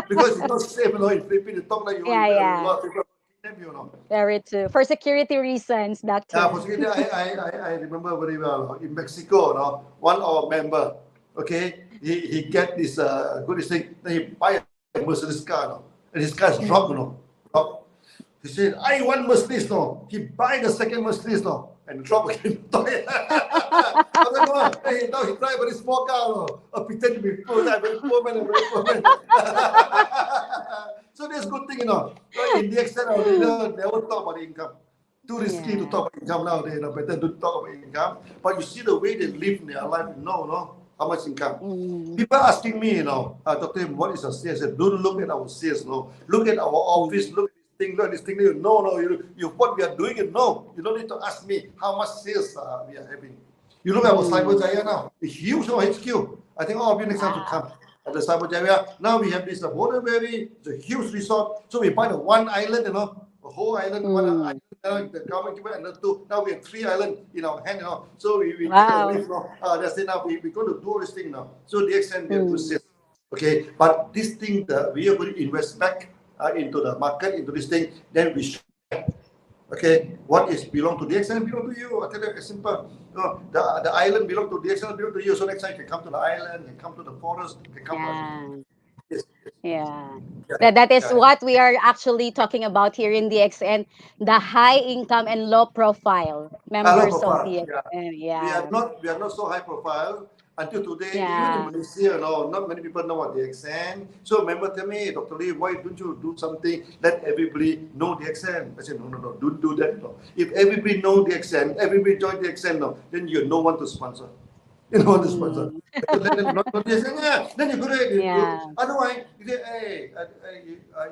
S5: because it's not safe. In Philippines, you talk like you a lot of people kidnap you.
S4: Very true. For security reasons, Doctor.
S5: Yeah, for security, I remember very well. In Mexico, one of our member, okay, he get this good thing. Then he buy a Mercedes car, and his car is dropped, He said, I want Mercedes, He buy the second Mercedes, and drop again. Now he drive a very small car, pretend to be poor, very poor man. So that's good thing, So in the extent of never talk about income. Too risky to talk about income nowadays. Better to talk about income. But you see the way they live in their life, how much income. People asking me, Dr. what is our sales? I said, don't look at our sales, Look at our office, look at this thing. No, you what we are doing, you don't need to ask me how much sales we are having. You look at our Cyberjaya now, it's huge HQ. I think all of you next time to come at the Cyberjaya. Now we have this Waterberry, it's a huge resort. So we buy the one island, a whole island, one island. The government give it another 2. Now we have 3 islands in our hand, So we live, that's it now. We're going to do all this thing now. So the extent we have to sales. Okay, but this thing we are going to invest back into the market, into this thing. Then we share. Okay, what is belong to the extent belong to you. I tell you, it's simple. The island belong to the extent belong to you. So next time you can come to the island, you can come to the forest, you can come.
S4: That is what we are actually talking about here in DXN, the high income and low profile members of DXN.
S5: We are not so high profile until today. Even in Malaysia, not many people know what DXN. So remember, tell me, Dr. Lee, why don't you do something? Let everybody know DXN. I said, no, don't do that. If everybody know DXN, everybody join DXN, then you have no one to sponsor. You know this person. Then you go there.
S4: Yeah.
S5: Otherwise, you say, hey,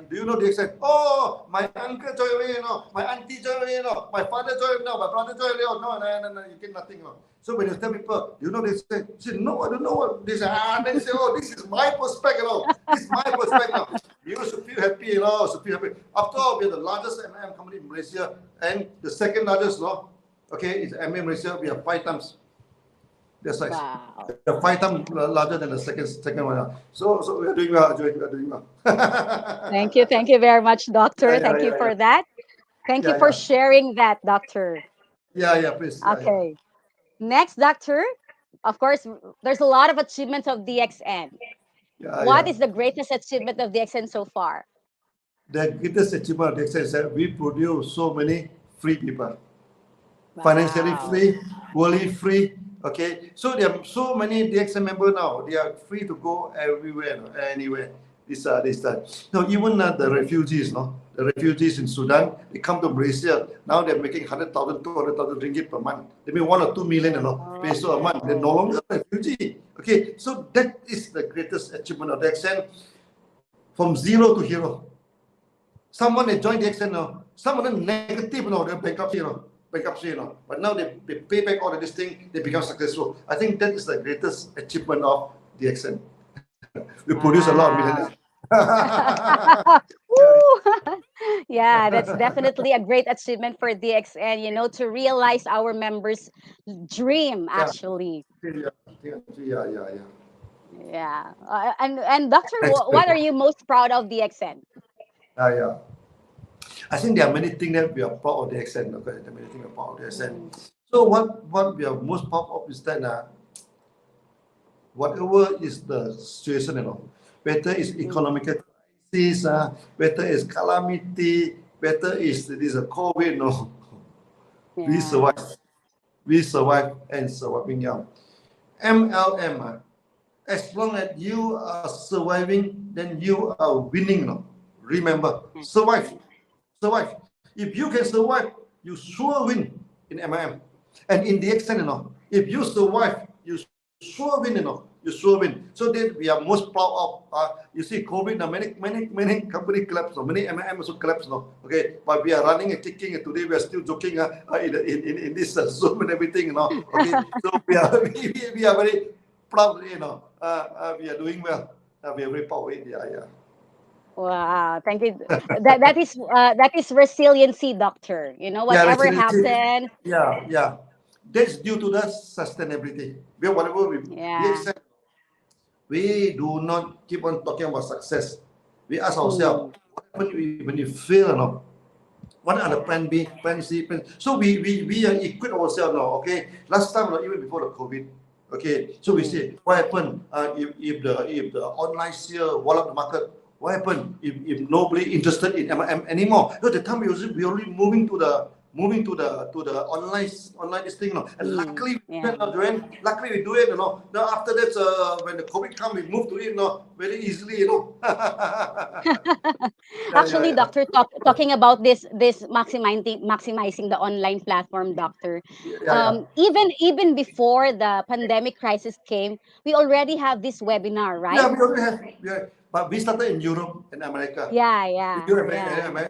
S5: do you know the accent? Oh, my uncle joined me, my auntie joined me, my father joined me, my brother joined me. No, you get nothing. So when you tell people, do you know the accent? You say, no, I don't know what this. Then you say, oh, this is my perspective. This is my perspective. You should feel happy, should feel happy. After all, we are the largest M&M company in Malaysia, and the second largest, okay, is M&M Malaysia. We are 5 times. That's right.
S4: Wow.
S5: They're 5 times larger than the second one. So we are doing well. We are doing well.
S4: Thank you very much, Doctor. Thank you for that. Thank you for sharing that, Doctor.
S5: Yeah, please.
S4: Okay. Next, Doctor. Of course, there's a lot of achievements of DXN. What is the greatest achievement of DXN so far?
S5: The greatest achievement of DXN is that we produce so many free people. Financially free, worldly free. Okay, so there are so many DXN members now. They are free to go everywhere, anywhere. This time. No, even the refugees, the refugees in Sudan, they come to Malaysia. Now they're making 100,000, 200,000 ringgit per month. They make 1 or 2 million, peso a month. They're no longer refugee. Okay, so that is the greatest achievement of DXN, from zero to hero. Someone that joined DXN, some of them negative, they're bankruptcy, but now they pay back all of this thing, they become successful. I think that is the greatest achievement of DXN. We produce a lot of millionaires.
S4: Yeah, that's definitely a great achievement for DXN, to realize our members' dream, actually. Yeah. And Doctor, what are you most proud of DXN?
S5: I think there are many things that we are proud of DXN. Okay, there are many things we are proud of DXN. So what we are most proud of is that whatever is the situation, whether it's economical crisis, whether it's calamity, whether it's this COVID, we survive. We survive and surviving young. MLM, as long as you are surviving, then you are winning. Remember, survive. If you can survive, you sure win in MLM. And in DXN, if you survive, you sure win, you sure win. So that we are most proud of. You see, COVID, many company collapse, many MLM also collapse, okay. But we are running and kicking, and today we are still joking in this Zoom and everything, okay. So we are very proud, we are doing well. We are very proud of it, yeah.
S4: Wow, thank you. That is resiliency, Doctor. Whatever happens.
S5: Yeah. That's due to the sustainability. Whatever we do not keep on talking about success. We ask ourselves, what happens when you fail? What are the plan B, plan C, plan? So we equip ourselves now. Okay, last time, even before the COVID. Okay, so we say, what happened if the online sale wall up the market? What happened if nobody interested in MLM anymore? So the time we only moving to the online this thing, and luckily we do it, Now after that, when the COVID comes, we move to it, very easily,
S4: Actually, Doctor, talking about this maximizing the online platform, Doctor. Even before the pandemic crisis came, we already have this webinar, right?
S5: Yeah, we already have. Yeah. But we started in Europe and America.
S4: Yeah.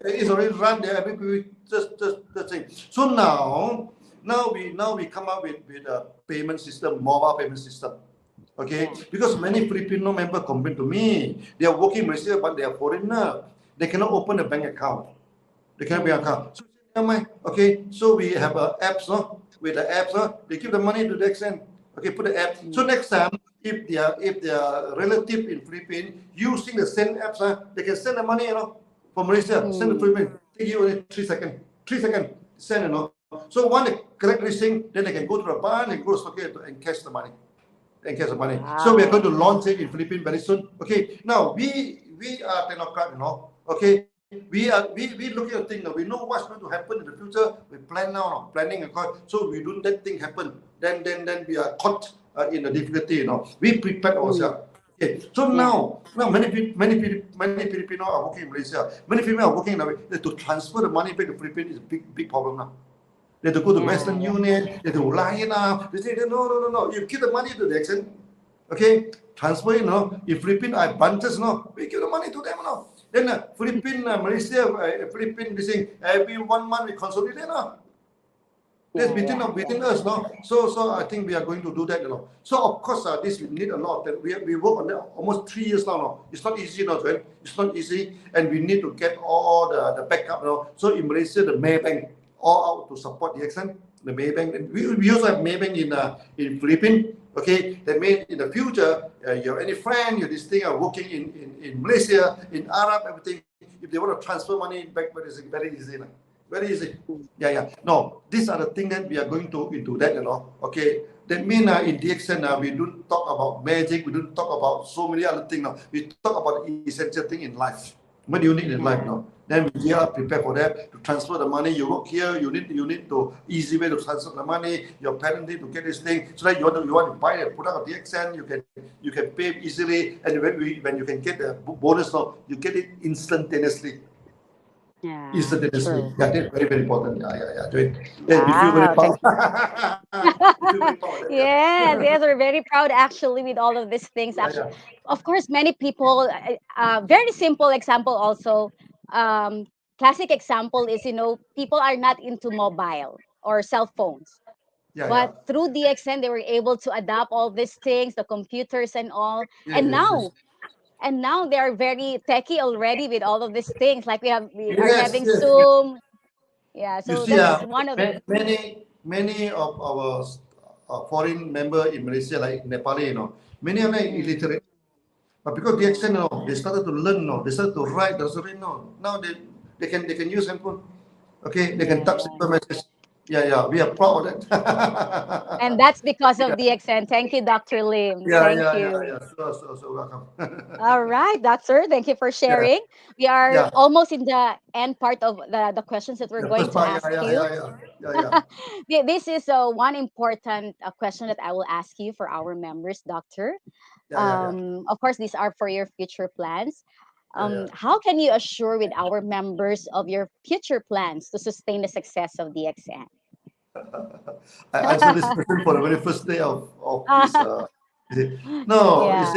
S5: It's already run there. I think we just the thing. So now we come up with a payment system, mobile payment system. Okay, because many Filipino members complain to me. They are working in Malaysia, but they are foreigner. They cannot open a bank account. So okay, so we have apps, with the apps, they give the money to the extent. Okay, put the app. So next time, if their relative in Philippines using the same apps, they can send the money, from Malaysia, send to Philippines. Take you only 3 seconds. 3 seconds, send, So when they collect this thing, then they can go to the bank and go to the and cash the money. Wow. So we are going to launch it in Philippines very soon. Okay, now we are technocrat, Okay, we looking at things. We know what's going to happen in the future. We plan now, planning according. So we do that thing happen. Then we are caught in the difficulty. We prepare ourselves. Okay. So now many Filipinos are working in Malaysia. Many Filipinos are working in to transfer the money back to Philippines is a big problem now. They have to go to
S4: Yeah,
S5: Western
S4: yeah.
S5: Union. They have to line up. They say, no. You give the money to the accent. Okay, transfer, If Philippines are bunches, we give the money to them, Then Philippines, Malaysia, Philippines, they say every 1 month we consolidate, That's
S4: Yeah,
S5: within us, So I think we are going to do that, So of course, this we need a lot. We work on that almost 3 years now, It's not easy, Joel. It's not easy, and we need to get all the backup, So in Malaysia, the Maybank all out to support the accent. The Maybank, and we also have Maybank in Philippines. Okay, that means in the future, you have any friend, this thing are working in Malaysia, in Arab, everything. If they want to transfer money back, but it's very easy, Very easy. Yeah. No, these are the things that we are going to into that, Okay, that means in DXN we don't talk about magic. We don't talk about so many other things. We talk about the essential thing in life. What do you need in life now? Then we are prepared for that to transfer the money. You work here. You need to easy way to transfer the money. Your parents need to get this thing so that you want to buy a product of DXN. You can pay easily, and when you can get the bonus, you get it instantaneously.
S4: yeah.
S5: Instantaneously.
S4: True.
S5: Yeah, that's very, very important. Yeah. We feel very
S4: Wow,
S5: proud.
S4: thank you.
S5: We feel very proud of that.
S4: Yes, yes, we're very proud actually with all of these things. Actually,
S5: Yeah.
S4: of course, many people. Very simple example also. Um, Classic example is people are not into mobile or cell phones,
S5: Yeah.
S4: but through DXN they were able to adapt all these things, the computers and all, and
S5: Yes.
S4: now they are very techy already with all of these things. Like we are
S5: Yes.
S4: having
S5: Yes.
S4: Zoom. Yeah,
S5: You
S4: so
S5: see,
S4: that's one of
S5: many of our foreign member in Malaysia, like Nepali, many of them
S4: mm,
S5: illiterate. But because the accent, they started to learn, they started to write, they started to read, Now they can use handphone. Okay, they can
S4: yeah,
S5: type
S4: yeah.
S5: simple message. Yeah. We are proud of that.
S4: And that's because of DXN. Thank you, Dr. Lim. Thank you.
S5: Yeah. So welcome.
S4: All right, Doctor. Thank you for
S5: Yeah,
S4: sharing. We are
S5: yeah.
S4: almost in the end part of the questions that we're
S5: The
S4: going
S5: first
S4: to
S5: part,
S4: ask you.
S5: yeah.
S4: This is one important question that I will ask you for our members, Doctor.
S5: Yeah.
S4: Of course, these are for your future plans.
S5: Yeah.
S4: How can you assure with our members of your future plans to sustain the success of DXN?
S5: I answered this question for the very first day of this. No,
S4: Yeah.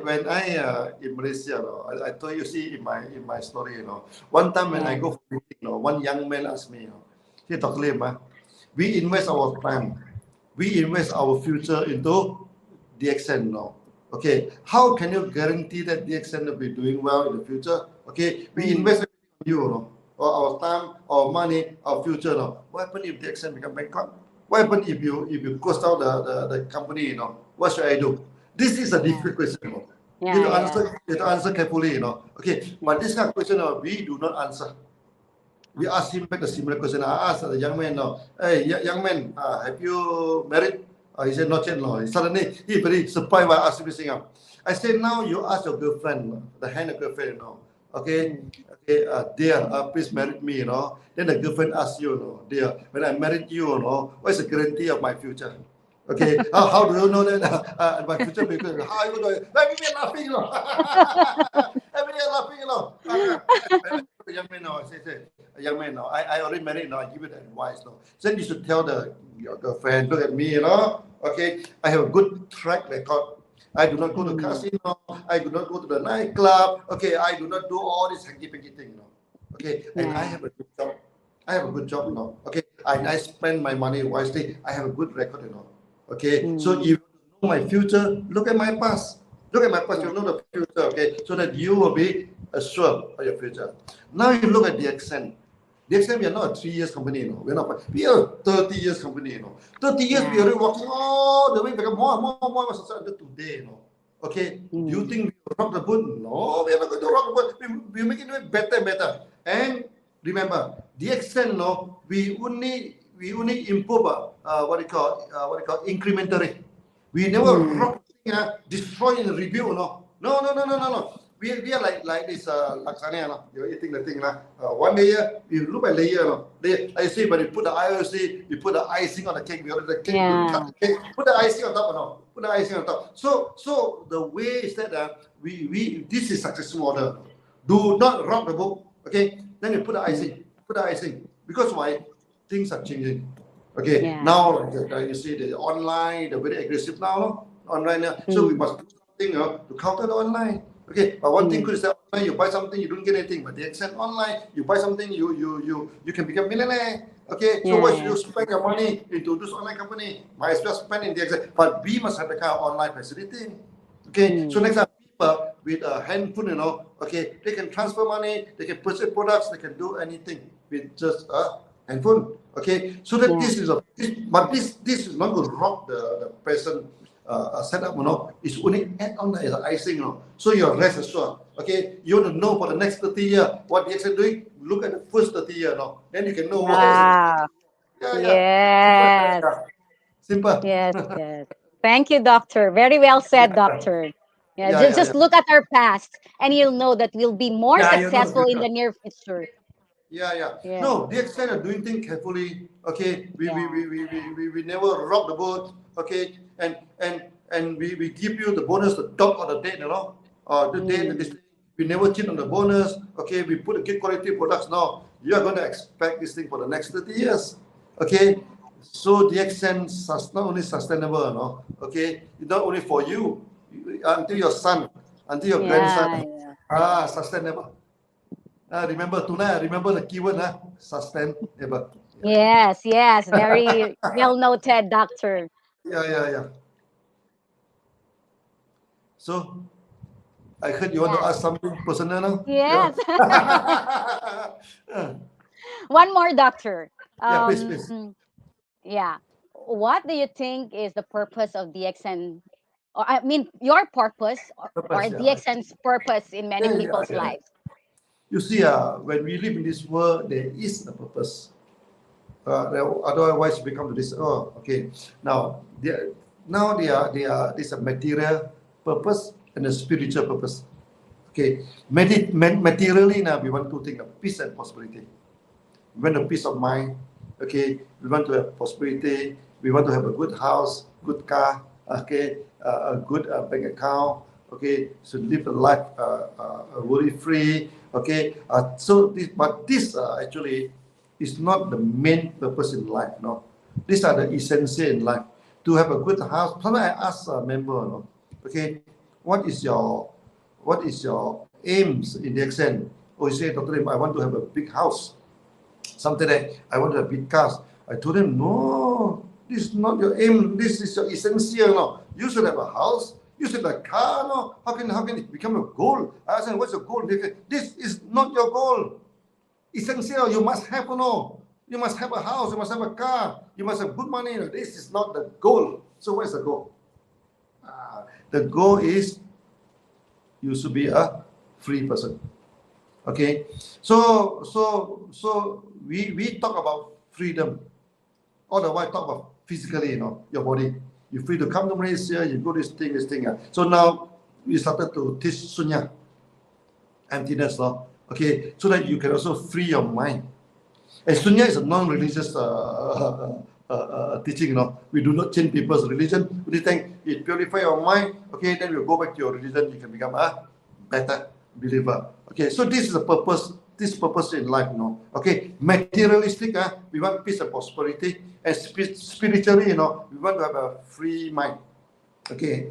S5: when I in Malaysia, I told you, see in my story, one time when I
S4: Yeah.
S5: go for meeting, one young man asked me, he Dr. Lim, we invest our time, we invest our future into DXN now. Okay, how can you guarantee that DXN will be doing well in the future? Okay, we
S4: Mm.
S5: invest in you, or our time, our money, our future. What happens if DXN become bankrupt? What happens if you close down the company? What should I do? This is a
S4: Yeah.
S5: difficult question. You
S4: Yeah.
S5: have to
S4: Yeah.
S5: answer. You have to answer carefully. Okay,
S4: Yeah.
S5: but this kind of question, we do not answer. We asked him back a similar question. I asked the young man, hey, young man, have you married? He said, not yet. Suddenly, he very surprised by asking me. I said, now you ask your girlfriend, the hand girlfriend, okay,
S4: Mm.
S5: dear, please marry me, Then the girlfriend asks you, dear, when I married you, what is the guarantee of my future? Okay, how do you know that my future? Because how you know? Everybody laughing, Everybody laughing, Young man, I say, young man, I already married, I give you the advice, Then you should tell your girlfriend, look at me, Okay, I have a good track record. I do not go to
S4: Mm.
S5: casino. I do not go to the nightclub. Okay, I do not do all this hanky-panky thing, Okay, and I
S4: Yeah.
S5: have a good job. I have a good job, Okay, I spend my money wisely. I have a good record, Okay, so if
S4: Mm.
S5: you know my future, look at my past. Look at my past,
S4: Yeah.
S5: you know the future, okay, so that you will be assured of your future. Now you look at the accent. The accent, we are not a 3 years company, We're not. We are a 30 years company, 30 years we
S4: Yeah.
S5: are already working all the way, become more successful until today, Okay, do you
S4: Mm.
S5: think we will rock the boat? No, we are not going to rock the boat. We make it better and better. And remember, the accent, we only improve what you call incrementally. We never
S4: Mm.
S5: rock destroy and rebuild. No. We are like this lasagna. You're eating the thing. One layer, you look at layer. I see when you put the IOC, you put the icing on the cake. We order the cake, you cut
S4: Yeah.
S5: the cake, put the icing on top. Put the icing on top. So the way is that we this is successful model. Do not rock the boat. Okay, then you put the icing. Put the icing. Because why? things are changing. Okay,
S4: Yeah.
S5: now you see the online, they're very aggressive now, no? Online. So we must do something to counter the online. Okay, but one thing good is that online you buy something, you don't get anything. But the accent online, you buy something, you can become millionaire. Okay, so why should you spend your money into this online company? Might as well spend in the accent. But we must have the kind of online facility. Okay, so next time people with a handphone, okay, they can transfer money, they can purchase products, they can do anything with just a handphone. Okay, so that this is not going to rock the present setup. It's only add on as icing. So you're rest assured. Okay, you want to know for the next 30 years what the XN doing. Look at the first 30 years. Then you can know what
S4: Wow. Yes.
S5: Simple.
S4: Yes, yes. Thank you, doctor. Very well said, doctor. Yeah, just look at our past and you'll know that we'll be more
S5: You know the
S4: successful in
S5: future.
S4: the near future.
S5: Yeah.
S4: Yeah.
S5: No, the extent of doing things carefully. Okay, we never rock the boat. Okay, and we give you the bonus, the dot or the date, the date and this thing. We never cheat on the bonus. Okay, we put a good quality products now. You are going to expect this thing for the next 30 years. Okay, so the extent is not only sustainable, okay, it's not only for you, until your son, until your grandson, sustainable. Remember tonight, remember the keyword, sustainable.
S4: Yes, very well noted, doctor.
S5: Yeah. So, I heard you want to ask something personal now?
S4: Yes.
S5: Yeah.
S4: One more, doctor.
S5: Please.
S4: Yeah. What do you think is the purpose of DXN? Or I mean, your purpose or DXN's purpose in many people's lives?
S5: You see, when we live in this world, there is a purpose. Otherwise, we come to this. Oh, okay. Now, there is a material purpose and a spiritual purpose. Okay, materially now we want to think of peace and prosperity. We want a peace of mind. Okay, we want to have prosperity. We want to have a good house, good car. Okay, a good bank account. Okay, so live a life worry free. Okay, this actually is not the main purpose in life. No, these are the essential in life. To have a good house. Sometimes I ask a member, okay, what is your aims in the extent? Or you say, Dr. Lim, I want to have a big house. Something like I want to have big cars. I told him, no, this is not your aim. This is your essential. No, you should have a house. You should have a car. No, how can it become a goal? I asked him, what's your goal? This is not your goal. Essential. You must have. No, you must have a house. You must have a car. You must have good money. No, this is not the goal. So what is the goal? The goal is you should be a free person. Okay, so we talk about freedom. All the while talk about physically, your body. You're free to come to Malaysia, you go this thing. So now we started to teach sunya, emptiness, okay, so that you can also free your mind. And sunya is a non-religious teaching, we do not change people's religion. We think it purify your mind, okay, then we'll go back to your religion, you can become a better believer. Okay, so this is the purpose, in life, okay, materialistic, we want peace and prosperity, and spiritually, we want to have a free mind. Okay,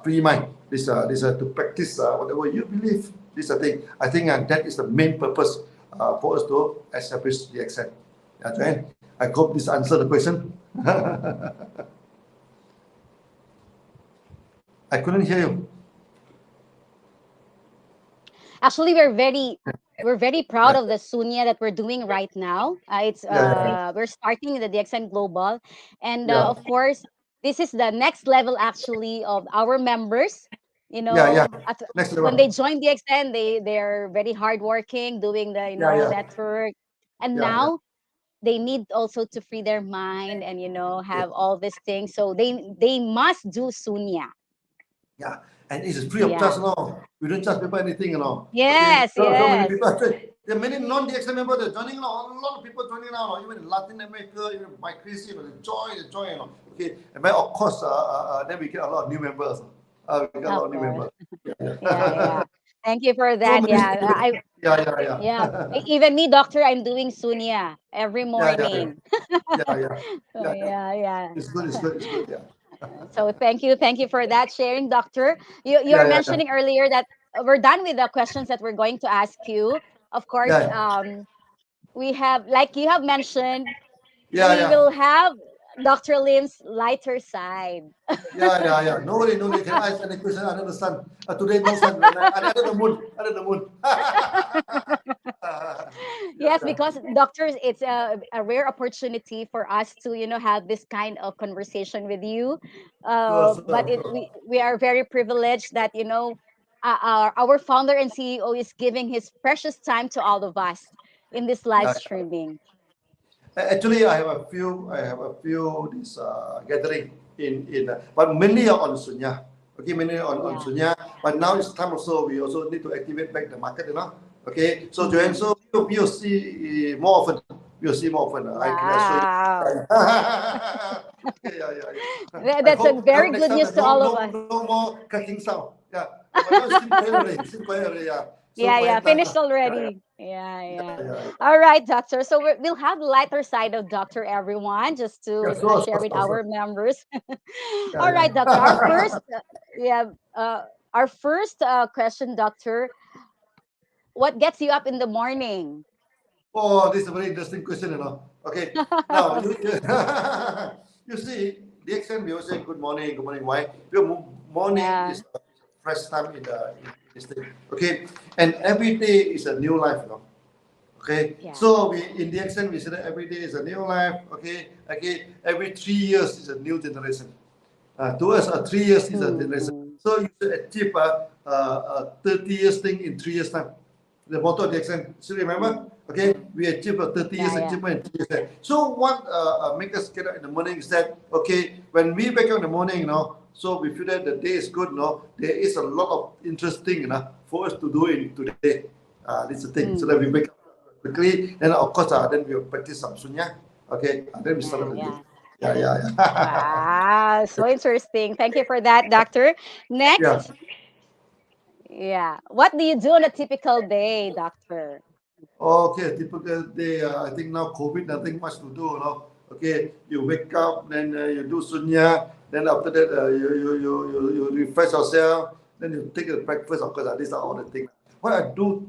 S5: free mind. This to practice whatever you believe. This I think that is the main purpose for us to establish the accent. Okay, I hope this answered the question. I couldn't hear you.
S4: Actually, we're very proud of the Sunya that we're doing right now. We're starting the DXN Global, and of course, this is the next level actually of our members.
S5: Next level.
S4: When they join DXN, they're very hardworking, doing the network, and now they need also to free their mind and have all these things. So they must do Sunya.
S5: Yeah, and it's free of charge, we don't charge people anything,
S4: Yes,
S5: okay? So many
S4: yes.
S5: people. There are many non-DXN members that are joining now. A lot of people joining now, even in Latin America, even my Christian, they join, okay. And then of course, then we get a lot of new members. We get a lot of new members.
S4: Yeah. Thank you for
S5: So
S4: that.
S5: many
S4: Yeah,
S5: stimulants. Yeah.
S4: yeah. Even me, doctor, I'm doing sunya every
S5: Yeah.
S4: morning.
S5: Yeah, yeah.
S4: So,
S5: Yeah.
S4: yeah, yeah.
S5: It's good. Yeah.
S4: So thank you for that sharing, doctor. You're
S5: Yeah.
S4: mentioning earlier that we're done with the questions that we're going to ask you. Of course,
S5: Yeah.
S4: we have, like you have mentioned, we
S5: Yeah.
S4: will have Dr. Lim's lighter side.
S5: Yeah. No worry. You can ask any question under the sun. Today no sun. Under the moon. Under the moon.
S4: Yes,
S5: Yeah.
S4: because doctors, it's a rare opportunity for us to, have this kind of conversation with you. But
S5: Sure.
S4: we are very privileged that, our founder and CEO is giving his precious time to all of us in this live
S5: Yeah.
S4: streaming.
S5: Actually, I have a few this gathering but mainly on Sunya. Okay, mainly on
S4: Yeah.
S5: Sunya. But now it's time also. We also need to activate back the market. Okay, so Joanne,
S4: Mhm.
S5: so you'll see more often. You'll see more often. I can assure you.
S4: Wow.
S5: Yeah.
S4: That's a
S5: I hope
S4: very
S5: next
S4: good
S5: time
S4: news
S5: there's
S4: to all of us.
S5: no more cracking sound. Yeah. But now it's still quiet already. Still quiet already. Yeah. So
S4: Yeah,
S5: quiet time.
S4: finished
S5: Yeah.
S4: already. Yeah.
S5: Yeah.
S4: All right, doctor. So we'll have the lighter side of doctor, everyone, just to
S5: Yeah. Sure.
S4: share with our members. All right, doctor.
S5: Yeah.
S4: Yeah, uh, our first question, doctor. What gets you up in the morning?
S5: Oh, this is a very interesting question. Okay, now you see, the accent we always say good morning, good morning. Why? Because morning
S4: Yeah,
S5: is a fresh time in this thing. Okay, and every day is a new life. Okay,
S4: yeah.
S5: so we in the accent we say that every day is a new life. Okay, every 3 years is a new generation. To us, 3 years is a generation.
S4: Mm.
S5: So you should achieve a 30 years thing in 3 years time. The motto of the accent. Still remember? Okay, we achieve a 30 years
S4: Yeah.
S5: achievement in 3 years time. So what make us get up in the morning is that, okay, when we wake up in the morning, so we feel that the day is good, there is a lot of interesting, for us to do in today. This is the thing. So that we
S4: Mm.
S5: wake up quickly, then of course, then we'll practice some sunya. Okay, then we start the day.
S4: Yeah.
S5: Yeah.
S4: Wow, so interesting. Thank you for that, doctor.
S5: Yeah.
S4: Next, yeah. What do you do on a typical day, doctor?
S5: Okay, typical day. I think now COVID, nothing much to do. Okay, you wake up, then you do sunya, then after that you refresh yourself, then you take a breakfast. Of course, these are all the things. What I do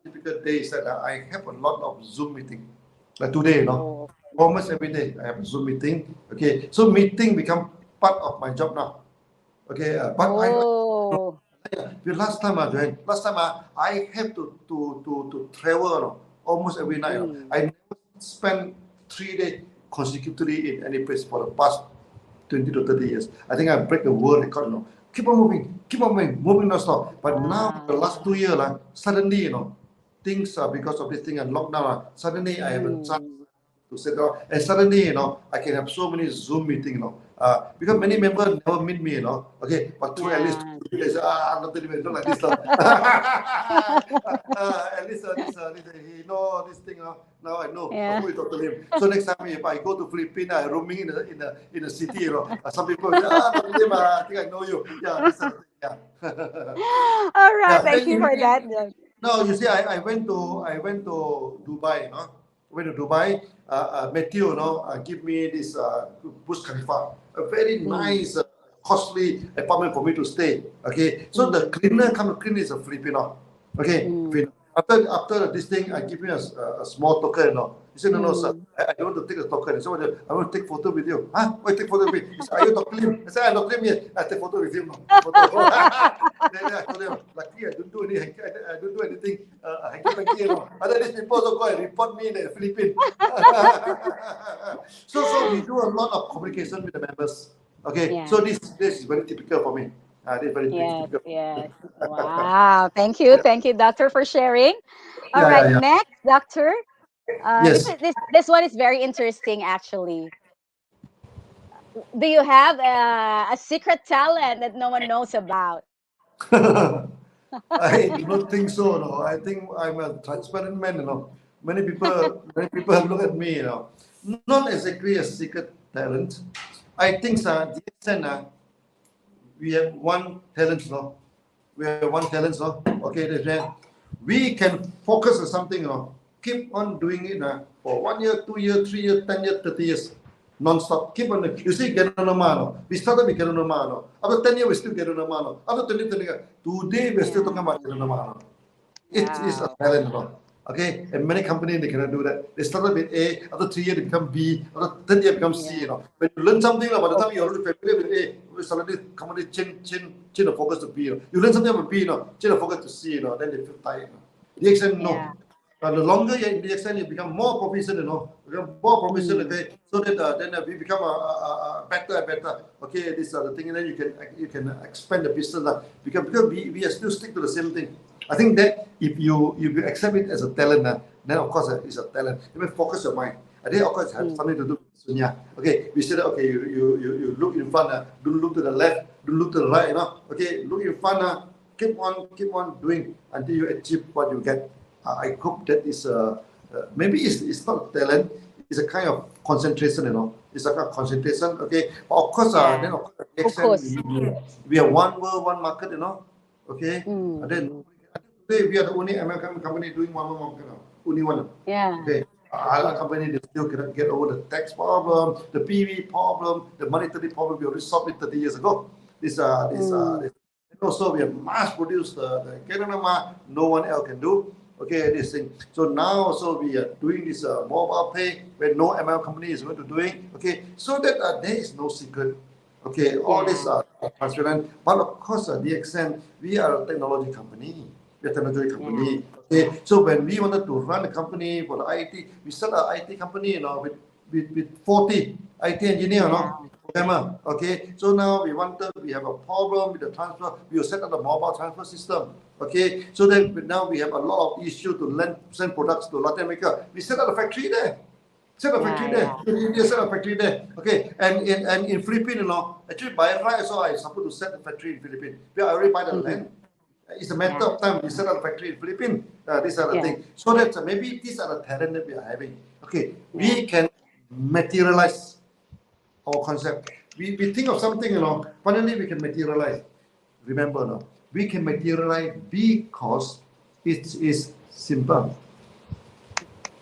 S5: typical day is that I have a lot of Zoom meeting. Like today,
S4: Oh,
S5: almost every day I have a Zoom meeting. Okay, so meeting become part of my job now. Okay, but I like.
S4: oh.
S5: Because I have to travel, almost every night.
S4: Mm.
S5: I never spend 3 days consecutively in any place for the past 20 to 30 years. I think I break the world record. Keep on moving non-stop. But now the
S4: Wow.
S5: last 2 years, suddenly, things because of this thing and lockdown. Suddenly I have a chance
S4: Mm.
S5: to sit down. And suddenly, I can have so many Zoom meetings, because many members never meet me, Okay, but through at least
S4: Yeah.
S5: they say, I'm not telling you, don't like this, at least he know this thing, now I know
S4: Yeah.
S5: who is Dr. Lim. So next time if I go to Philippines, I roaming in the city, some people say, Dr. Lim, I think I know you. Yeah, this is the thing, yeah.
S4: All right.
S5: Yeah,
S4: Thank you for that.
S5: no, you see, I went to Dubai, Went to Dubai. Matthew, give me this Burj Khalifa, a very
S4: Mm.
S5: nice, costly apartment for me to stay. Okay, so the
S4: Mm.
S5: cleaner come to clean is a Filipino. Okay,
S4: Mm.
S5: after this thing, I give him a small token. He said, no, sir,
S4: Mm.
S5: I don't want to take a token. He said, I want to take photo with you. Huh? Why take photo with me? He said, are you Dr. Lim? I said, I'm Dr. Lim. Yes. I take photo with him. Photo. Then I told him, lucky I don't do anything. Hanky. Other these people also go and report me in the Philippines. So we do a lot of communication with the members. Okay,
S4: Yeah.
S5: so this is very typical for me. This is very
S4: Yes.
S5: typical.
S4: Yes. Wow. Thank you, doctor, for sharing. All right.
S5: Yeah.
S4: Next, doctor.
S5: Yes.
S4: This one is very interesting, actually. Do you have a secret talent that no one knows about?
S5: I do not think so. No, I think I'm a transparent man. Many people look at me. Not exactly a secret talent. I think, sir, we have one talent. we have one talent, no? Okay, then we can focus on something, you know. Keep on doing it for 1 year, 2 years, 3 years, 10 years, 30 years, non-stop. Keep on. You see, Geronoma, no? We started with Geronoma, no? After 10 years, we still Geronoma, no? After 20 years, today we're still talking about Geronoma, no? It is a talent, no? Okay, and many companies they cannot do that. They started with A, after 3 years they become B, after 10 years become C. You know, when you learn something, by the time you're already familiar with A, you suddenly company change the focus to B. You learn something about B, change the focus to C. Then they feel tired. The extent, no. The longer you're in the extent, you become more proficient. Become more proficient. Okay, so that then we become better and better. Okay, these are the thing, and then you can expand the business. Because we are still stick to the same thing. I think that if you accept it as a talent, then of course it's a talent. You may focus your mind. I think of course it has something to do with Sunya. Okay, we said okay, you look in front, don't look to the left, don't look to the right. Okay, look in front, keep on doing until you achieve what you get. I hope that is maybe it's not talent. It's a kind of concentration. It's a kind of concentration. Okay, but of course then of course we are one world, one market. Okay, and then. Today we are the only American company doing one market now. Only one.
S4: Yeah.
S5: Okay. Other company they still cannot get over the tax problem, the PV problem, the monetary problem. We already solved it 30 years ago. This and also we have mass produced the Canada. No one else can do. Okay, this thing. So now also we are doing this mobile pay where no ML company is going to doing. Okay, so that there is no secret. Okay, all these are transparent. But of course, the extent we are a technology company. Technology company. Okay, so when we wanted to run a company for the IT, we set an IT company, with 40 IT engineer, programmer. Okay, so now we have a problem with the transfer. We will set up a mobile transfer system. Okay, so then now we have a lot of issue to send products to Latin America. We set up a factory there. Set a factory there. In India, set a factory there. Okay, and in Philippines, actually by right, so I supposed to set a factory in Philippines. We already buy the land. It's a matter of time. We set up a factory in Philippines. These are the things. So that maybe these are the talent that we are having. Okay, we can materialize our concept. We think of something, finally we can materialize. Remember, we can materialize because it is simple.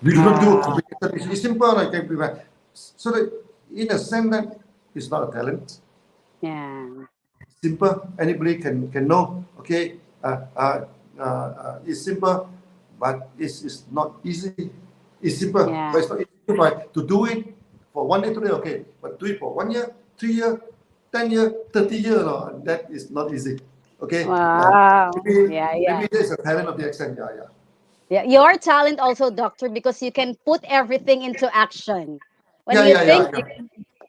S5: We do not do complicated. It's simple. So that in a sense that it's not a talent.
S4: Yeah.
S5: Simple. Anybody can know. Okay. It's simple, but it's not easy. It's simple, but it's not easy to do it for 1 day today. Okay, but do it for 1 year, 3 years, 10 years, 30 years. That is not easy. Okay.
S4: Wow.
S5: Maybe there's a talent of the accent.
S4: Yeah, your talent also, doctor, because you can put everything into action. When you think,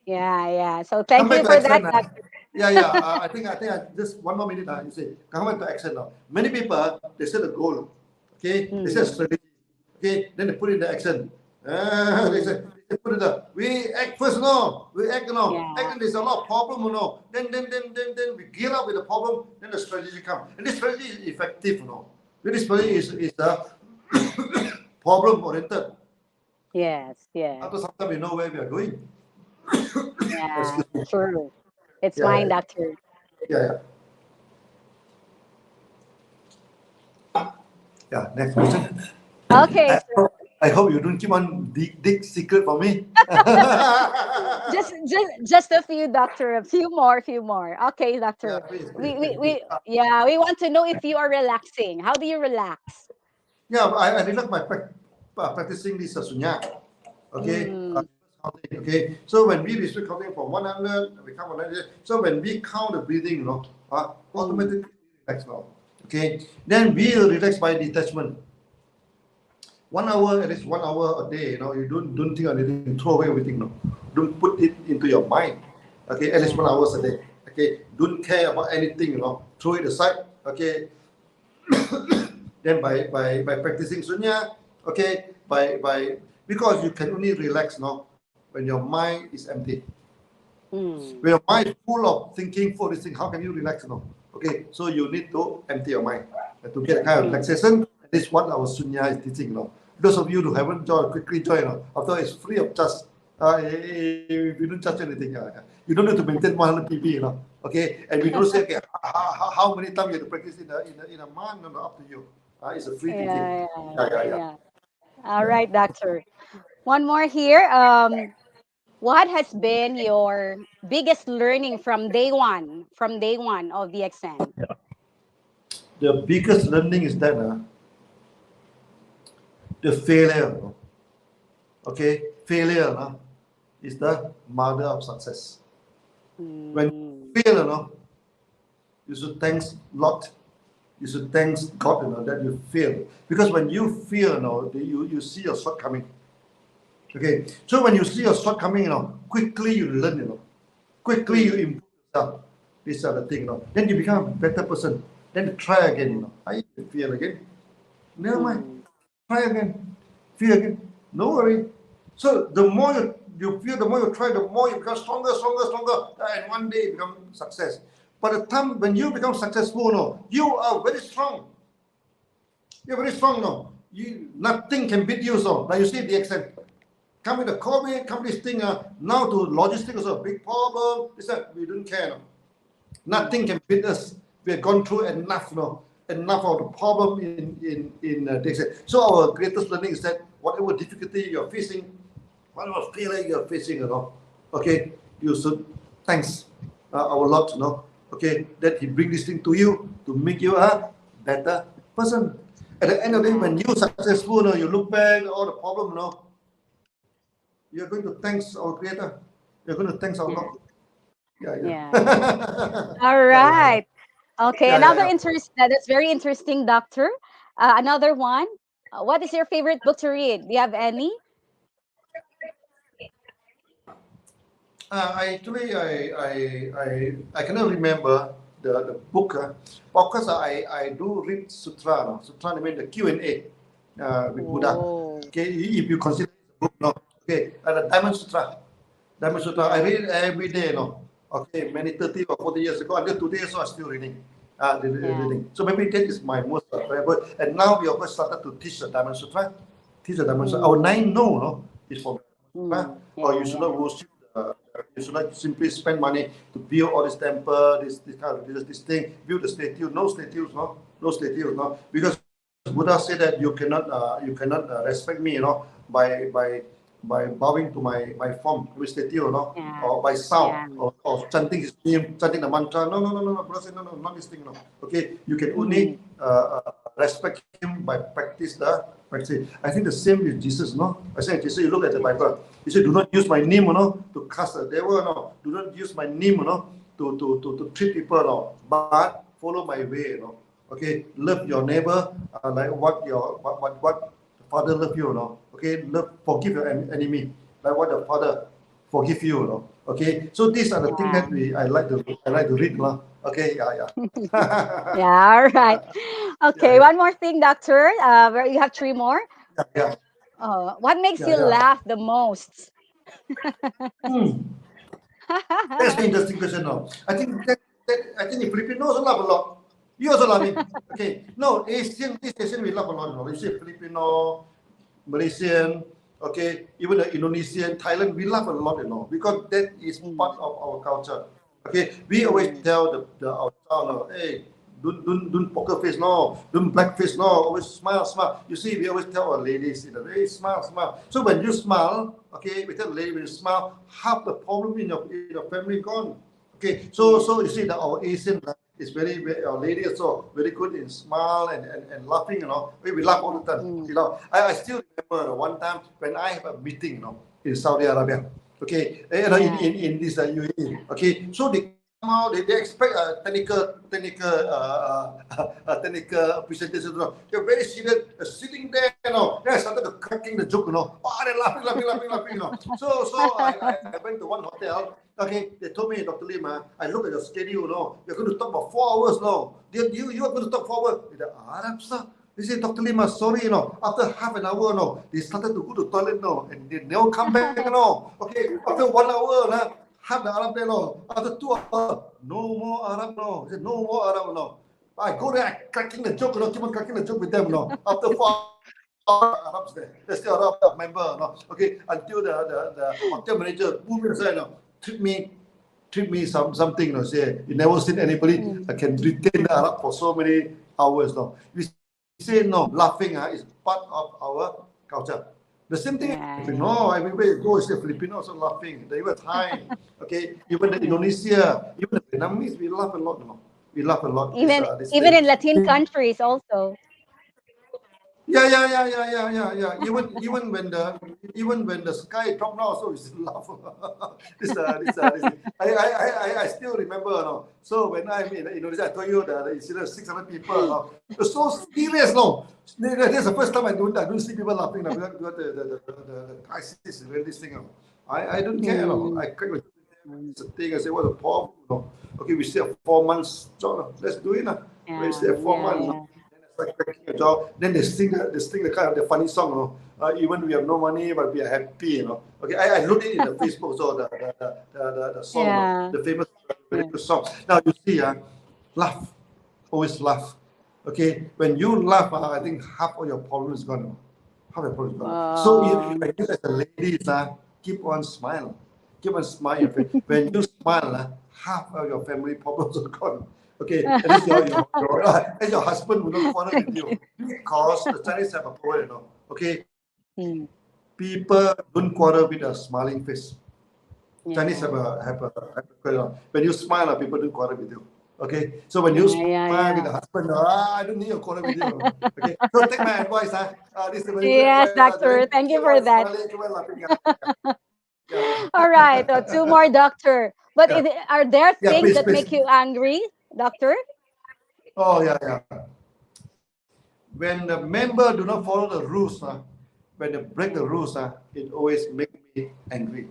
S4: yeah. So thank you for that, doctor.
S5: I think just 1 more minute. You say, come back to action now. Many people they set a goal, okay? They set a strategy, okay? Then they put in the action. They put it up. We act first, we act, act, and there's a lot of problem, Then we gear up with the problem. Then the strategy comes, and this strategy is effective, This strategy is problem oriented.
S4: Yes.
S5: After some time, we know where we are going.
S4: Yeah, true. It's fine, doctor.
S5: Yeah. Next question.
S4: Okay.
S5: I hope you don't keep on dig secret for me.
S4: just a few, doctor. A few more. Okay, doctor.
S5: Please.
S4: We want to know if you are relaxing. How do you relax?
S5: I relax by practicing this Sunya. Okay. Okay, so when we restrict counting from 100, we count 100. So when we count the breathing, automatically relax now. Okay, then we relax by detachment. 1 hour, at least 1 hour a day. You don't think of anything, throw away everything. Don't put it into your mind. Okay, at least 1 hour a day. Okay, don't care about anything. Throw it aside. Okay. Then by practicing Sunya, okay, because you can only relax when your mind is empty. When your mind is full of thinking for this thing, how can you relax Okay, so you need to empty your mind to get a kind of relaxation. This is what our Sunya is teaching. Those of you who haven't joined, quickly join. After it's free of charge. If you don't charge anything, you don't need to maintain 100 PB, okay? And we don't say, okay, how many times you have to practice in a month? No, up to you. It's a free teaching.
S4: Yeah. All right, doctor. One more here. What has been your biggest learning from day one? From day one of VXN?
S5: The biggest learning is that the failure, okay? Failure is the mother of success. When you fail, you should thank Lord. You should thank God, that you fail. Because when you fail, you see your shortcoming. Okay, so when you see your shortcoming, quickly you learn, quickly you improve yourself. These are the things, Then you become a better person. Then try again, I fail again. Never mind. Try again. Fail again. No worry. So the more you feel, the more you try, the more you become stronger, and one day you become success. By the time when you become successful, you are very strong. You're very strong, nothing can beat you. So now you see the extent. Come with the COVID, come this thing. Now to logistics also a big problem. It's that we don't care. Nothing can beat us. We have gone through enough, enough of the problem in the extent. So our greatest learning is that whatever difficulty you're facing, whatever failure you're facing, okay, you should thanks our Lord, okay, that He bring this thing to you to make you a better person. At the end of the day, when you're successful, you look back all the problem, you're going to thank our Creator. You're going to thank our Lord.
S4: Yeah. All right. Okay. Another that's very interesting, Doctor. Another one. What is your favorite book to read? Do you have any?
S5: I cannot remember the book, but of course I do read Sutra. Sutra means the Q&A with Buddha. Okay, if you consider the book, okay, the Diamond Sutra. Diamond Sutra, I read it every day, okay, many 30 or 40 years ago, until today, so I'm still reading. Reading. So maybe that is my most favorite. And now we also started to teach the Diamond Sutra. Our 9 is for or you should not worship. You should not simply spend money to build all this temple, this kind of this thing, build the statue. No statues, no statues, because Buddha said that you cannot respect me, by bowing to my form, with statue, or by sound, or chanting his name, chanting the mantra. No. Buddha said, no, not this thing, Okay, you can only respect him by practice. I think the same with Jesus, I say Jesus, you look at the Bible. He said, do not use my name, to cast the devil, Do not use my name, to treat people, but follow my way, Okay, love your neighbor like what Father love you, Okay, forgive your enemy like what the Father forgive you, Okay. So these are the things that I like to read, Okay,
S4: Yeah, all right. Okay, one more thing, Doctor. You have 3 more. What makes you laugh the most?
S5: That's an interesting question now. I think the Filipinos laugh a lot. You also laughing. Okay. No, East Asian we laugh a lot. You say Filipino, Malaysian, okay, even the Indonesian, Thailand, we laugh a lot, because that is part of our culture. Okay, we always tell our child, hey, don't poker face, don't black face, always smile. You see, we always tell our ladies, hey, smile. So when you smile, okay, we tell the lady, when you smile, half the problem in your family gone. Okay, so you see that our Asian is our lady also very good in smile and laughing, We laugh all the time. I still remember one time when I have a meeting, in Saudi Arabia. Okay, in this UAE. Okay, so they expect a technical presentation. They're very serious, sitting there. Then I started to cracking the joke. They're laughing. So I went to one hotel. Okay, they told me, Dr. Lim, I look at your schedule. You're going to talk about 4 hours. You are going to talk 4 hours. The Arab stuff. They say, Dr. Lim, sorry, after half an hour, they started to go to the toilet, and they never come back, Okay, after 1 hour, half the Arab there, after 2 hours, no more Arab, He said, no more Arab, I go there, cracking the joke, keep on cracking the joke with them, After 4 Arabs there. There's still a lot of member, no? Okay, until the hotel manager pulled me aside, no, treat me something, no, say you never seen anybody can retain the Arab for so many hours, no. We say no, laughing is part of our culture. The same thing, no, everywhere you go, say Filipinos are laughing. They were Thai, okay, even the Indonesia, even the Vietnamese, we laugh a lot, no. We laugh a lot. This
S4: Even
S5: thing.
S4: in Latin countries also.
S5: Yeah. Even when the sky drop now, so we still laugh. This. I still remember, no. So when I'm in Indonesia, I told you the incident, 600 people, no. It's so serious, no. That's the first time I don't see people laughing, no, because the crisis is really this thing, no. I don't care, no. I crack the thing. I say, what a problem, no. Okay, we still have 4 months job, no. Let's do it, no. We still have 4 months. No. A job. Then they sing the kind of the funny song, you know. Even we have no money, but we are happy, you know. Okay, I looked it in the Facebook, so the song, the famous very good song. Now you see, laugh, always laugh. Okay, when you laugh, I think half of your problem is gone. Half your problem is gone. So if you as a lady, keep on smiling, keep on smiling. When you smile, half of your family problems are gone. Okay, at least your husband will not quarrel with you, because the Chinese have a proverb, you know. Okay, people don't quarrel with a smiling face. Chinese have a when you smile, people don't quarrel with you. Okay, so when you smile with the husband, I don't need to quarrel with you. Okay, so take my advice. This is very
S4: Yes,
S5: good
S4: doctor. Thank you for that. All right, 2 more, doctor. But are there things that make you angry, doctor?
S5: Oh yeah. When the member do not follow the rules, when they break the rules, it always makes me angry.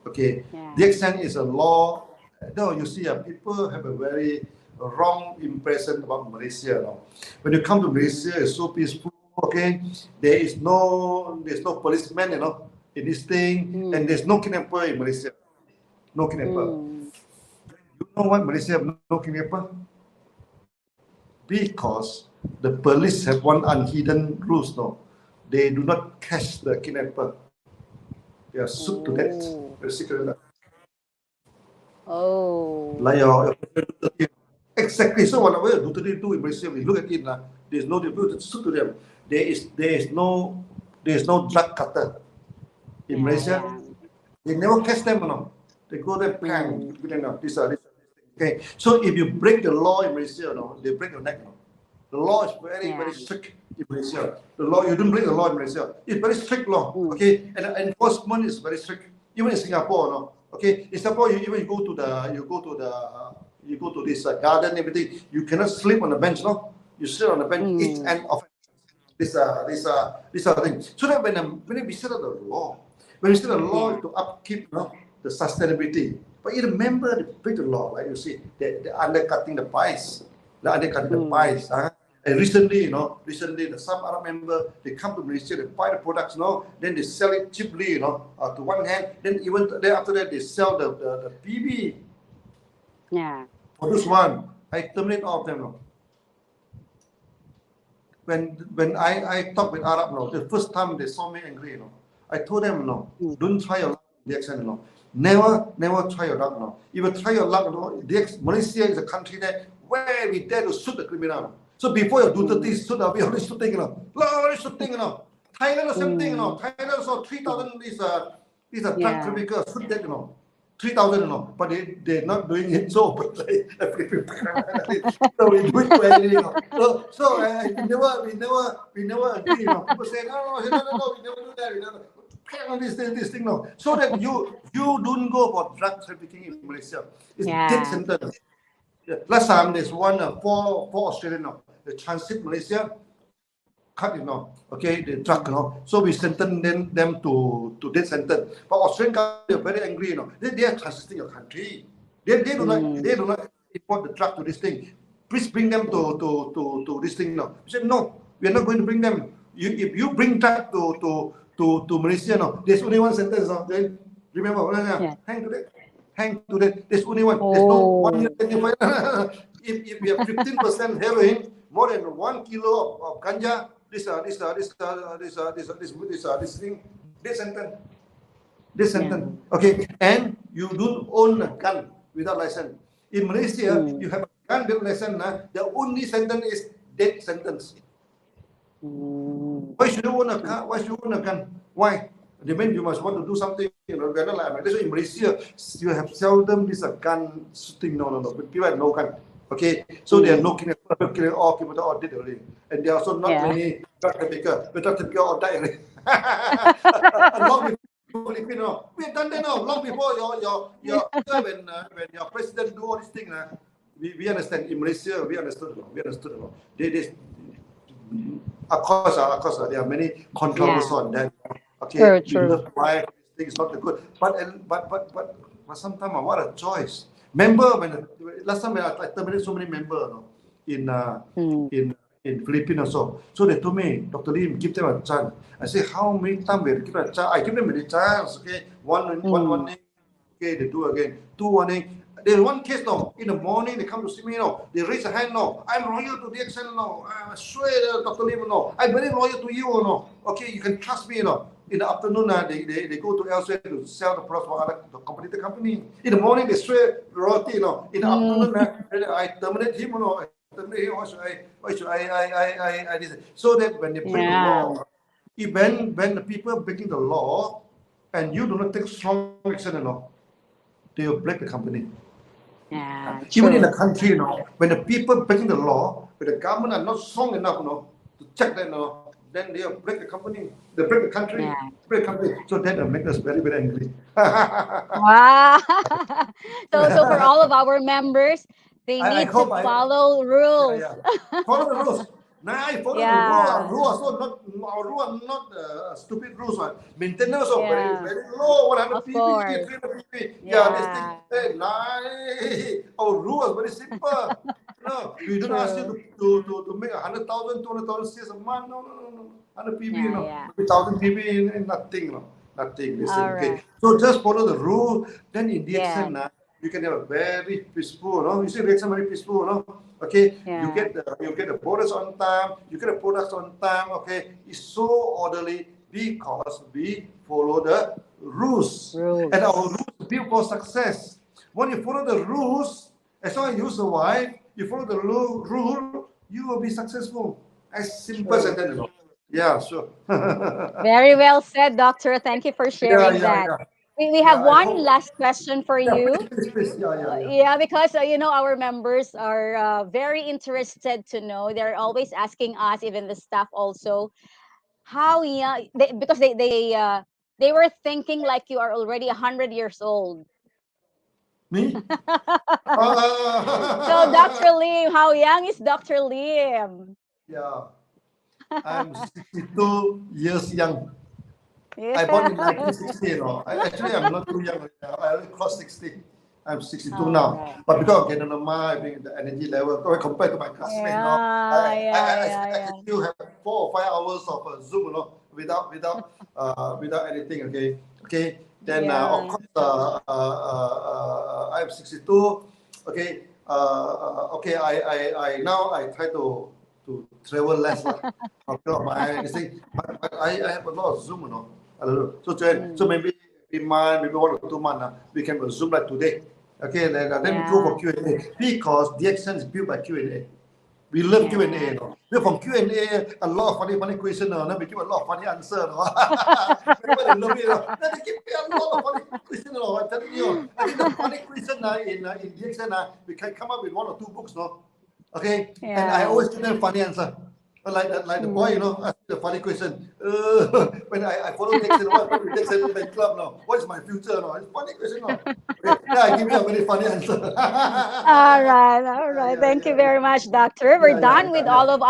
S5: Okay, the extent is a law. No, you see, people have a very wrong impression about Malaysia. No? When you come to Malaysia, it's so peaceful. Okay, there's no policeman, you know, in this thing, and there's no kidnapper in Malaysia. No kidnapper. You know what Malaysia have no kidnapper? Because the police have one unhidden rules, no. They do not catch the kidnapper. They are shoot to death. Very secret. Like your exactly. So whatever Duterte do in Malaysia, we look at it, there's no shoot to them. There is no drug cutter in Malaysia. They never catch them, no. They go there, bang, this. Okay, so if you break the law in Malaysia, no, they break your neck. No. The law is very strict in Malaysia. The law, you don't break the law in Malaysia. It's very strict law. Okay, and the enforcement is very strict. Even in Singapore, no. Okay, in Singapore, you go to this garden, everything. You cannot sleep on the bench, no. You sit on the bench each end of this thing. So that when we set up the law, to upkeep, no, the sustainability. But you remember the break the law, like you see, they're undercutting the price. And recently, the some Arab member, they come to Malaysia, they buy the products, then they sell it cheaply, to one hand. Then even after that, they sell the PB.
S4: Yeah.
S5: For this one, I terminate all of them. When I talk with Arab, the first time they saw me angry, I told them, don't try your luck in the accent, Never try your luck, If you try your luck, Malaysia is a country that where we dare to shoot the criminal. So before you do the shoot, we already shooting, Thailand the same thing, Thailand saw 3,000 is a drug trafficker shoot that, 3,000, but they're not doing it so openly. So we do it quietly, So we never agree, People say, no, we never do that. We never. This thing, so that you don't go for drug trafficking in Malaysia. It's death sentence. Last time there's one four Australian, they transit Malaysia, cut it, okay, the drug, so we sentence them to death sentence. But Australian are very angry, they are transiting your country. They do not import the drug to this thing. Please bring them to this thing. We said no, we are not going to bring them. If you bring drug to Malaysia, there's only one sentence. Then remember, hang to that. There's only one. There's no 1 year. If we have 15% heroin, more than 1 kilo of ganja, this thing, death sentence. Death sentence. Okay, and you don't own a gun without license. In Malaysia, you have a gun without license. The only sentence is death sentence. Why should you own a car? Why should you own a gun? Why? They mean you must want to do something. You know, we're not like Malaysia. In Malaysia, you have seldom this a gun shooting. No. People have no gun. Okay, so they are no killing all people are all dead already, and there are also not many drug traffickers. The drug traffickers all died already. Long before Filipino, we have done that now. Long before when your president do all these things, we understand. In Malaysia, we understood. They of course, there are many controversies on that. Okay,
S4: True.
S5: love life, this thing is not good. But sometimes what a choice. Remember when last time I terminated so many members in Philippines also. So they told me, Dr. Lim, give them a chance. I say, how many times we give them a chance? I give them a chance. Okay, one warning. Okay, they do again. 2 warning. There's one case now. In the morning, they come to see me now. They raise a hand now. I'm loyal to the DXN now. I swear, Dr. Lim now. I'm very loyal to you now. Okay, you can trust me now. In the afternoon, they go to elsewhere to sell the product for other competitor company. In the morning, they swear loyalty now. In the afternoon, I terminate him now. Why should I so that when they break the law, when the people breaking the law and you do not take strong action, they will break the company. Even in the country, when the people breaking the law, when the government are not strong enough, to check that, then they will break the company. They break the country. Break the country. So that will make us very, very angry.
S4: Wow. So for all of our members, they need to follow rules.
S5: Follow the rules. I follow the rule. Our rule are not stupid rules. Maintenance are very low, 100 ppb, 300 ppb. Our rule is very simple. No, we don't ask you to make 100,000, 200,000 sales a month. No. 100 ppb, 1,000 ppb, nothing. Nothing. Okay. So just follow the rule. Then in the extent, you can have a very peaceful. You see, reaction very peaceful. Okay, you get the bonus on time, you get the products on time. Okay, it's so orderly because we follow the rules. And our rules build for success. When you follow the rules, as long as you survive, you follow the rule, you will be successful. As simple as that. Yeah, sure.
S4: Very well said, Doctor. Thank you for sharing that. We have one last question for you.
S5: Please.
S4: Because our members are very interested to know. They're always asking us, even the staff also, how young, because they were thinking like you are already 100 years old.
S5: Me?
S4: So Dr. Lim, how young is Dr. Lim?
S5: Yeah, I'm 62 years young. I born in 1960. Actually, I'm not too young. I only crossed 60. I'm 62 now. But because of Genoma, I think the energy level, compared to my classmates, I can still have 4 or 5 hours of Zoom, without anything. Okay. Then of course, I'm 62. Okay. I now I try to travel less. But I have a lot of Zoom, So maybe in month, maybe 1 or 2 months, we can Zoom like today. Okay, then we go for Q&A because DXN is built by Q&A. We love Q&A. From Q&A, a lot of funny questions. We give a lot of funny answers. They love it. They give me a lot of funny questions. I'm telling you. I think the funny question in DXN, we can come up with 1 or 2 books. Okay, and I always give them funny answer. Like the boy, ask the funny question. When I follow DXN, what is DXN club now? What is my future now? It's funny question now. Okay, I give you a very funny answer.
S4: All right. Thank you very much, Doctor. We're done with all of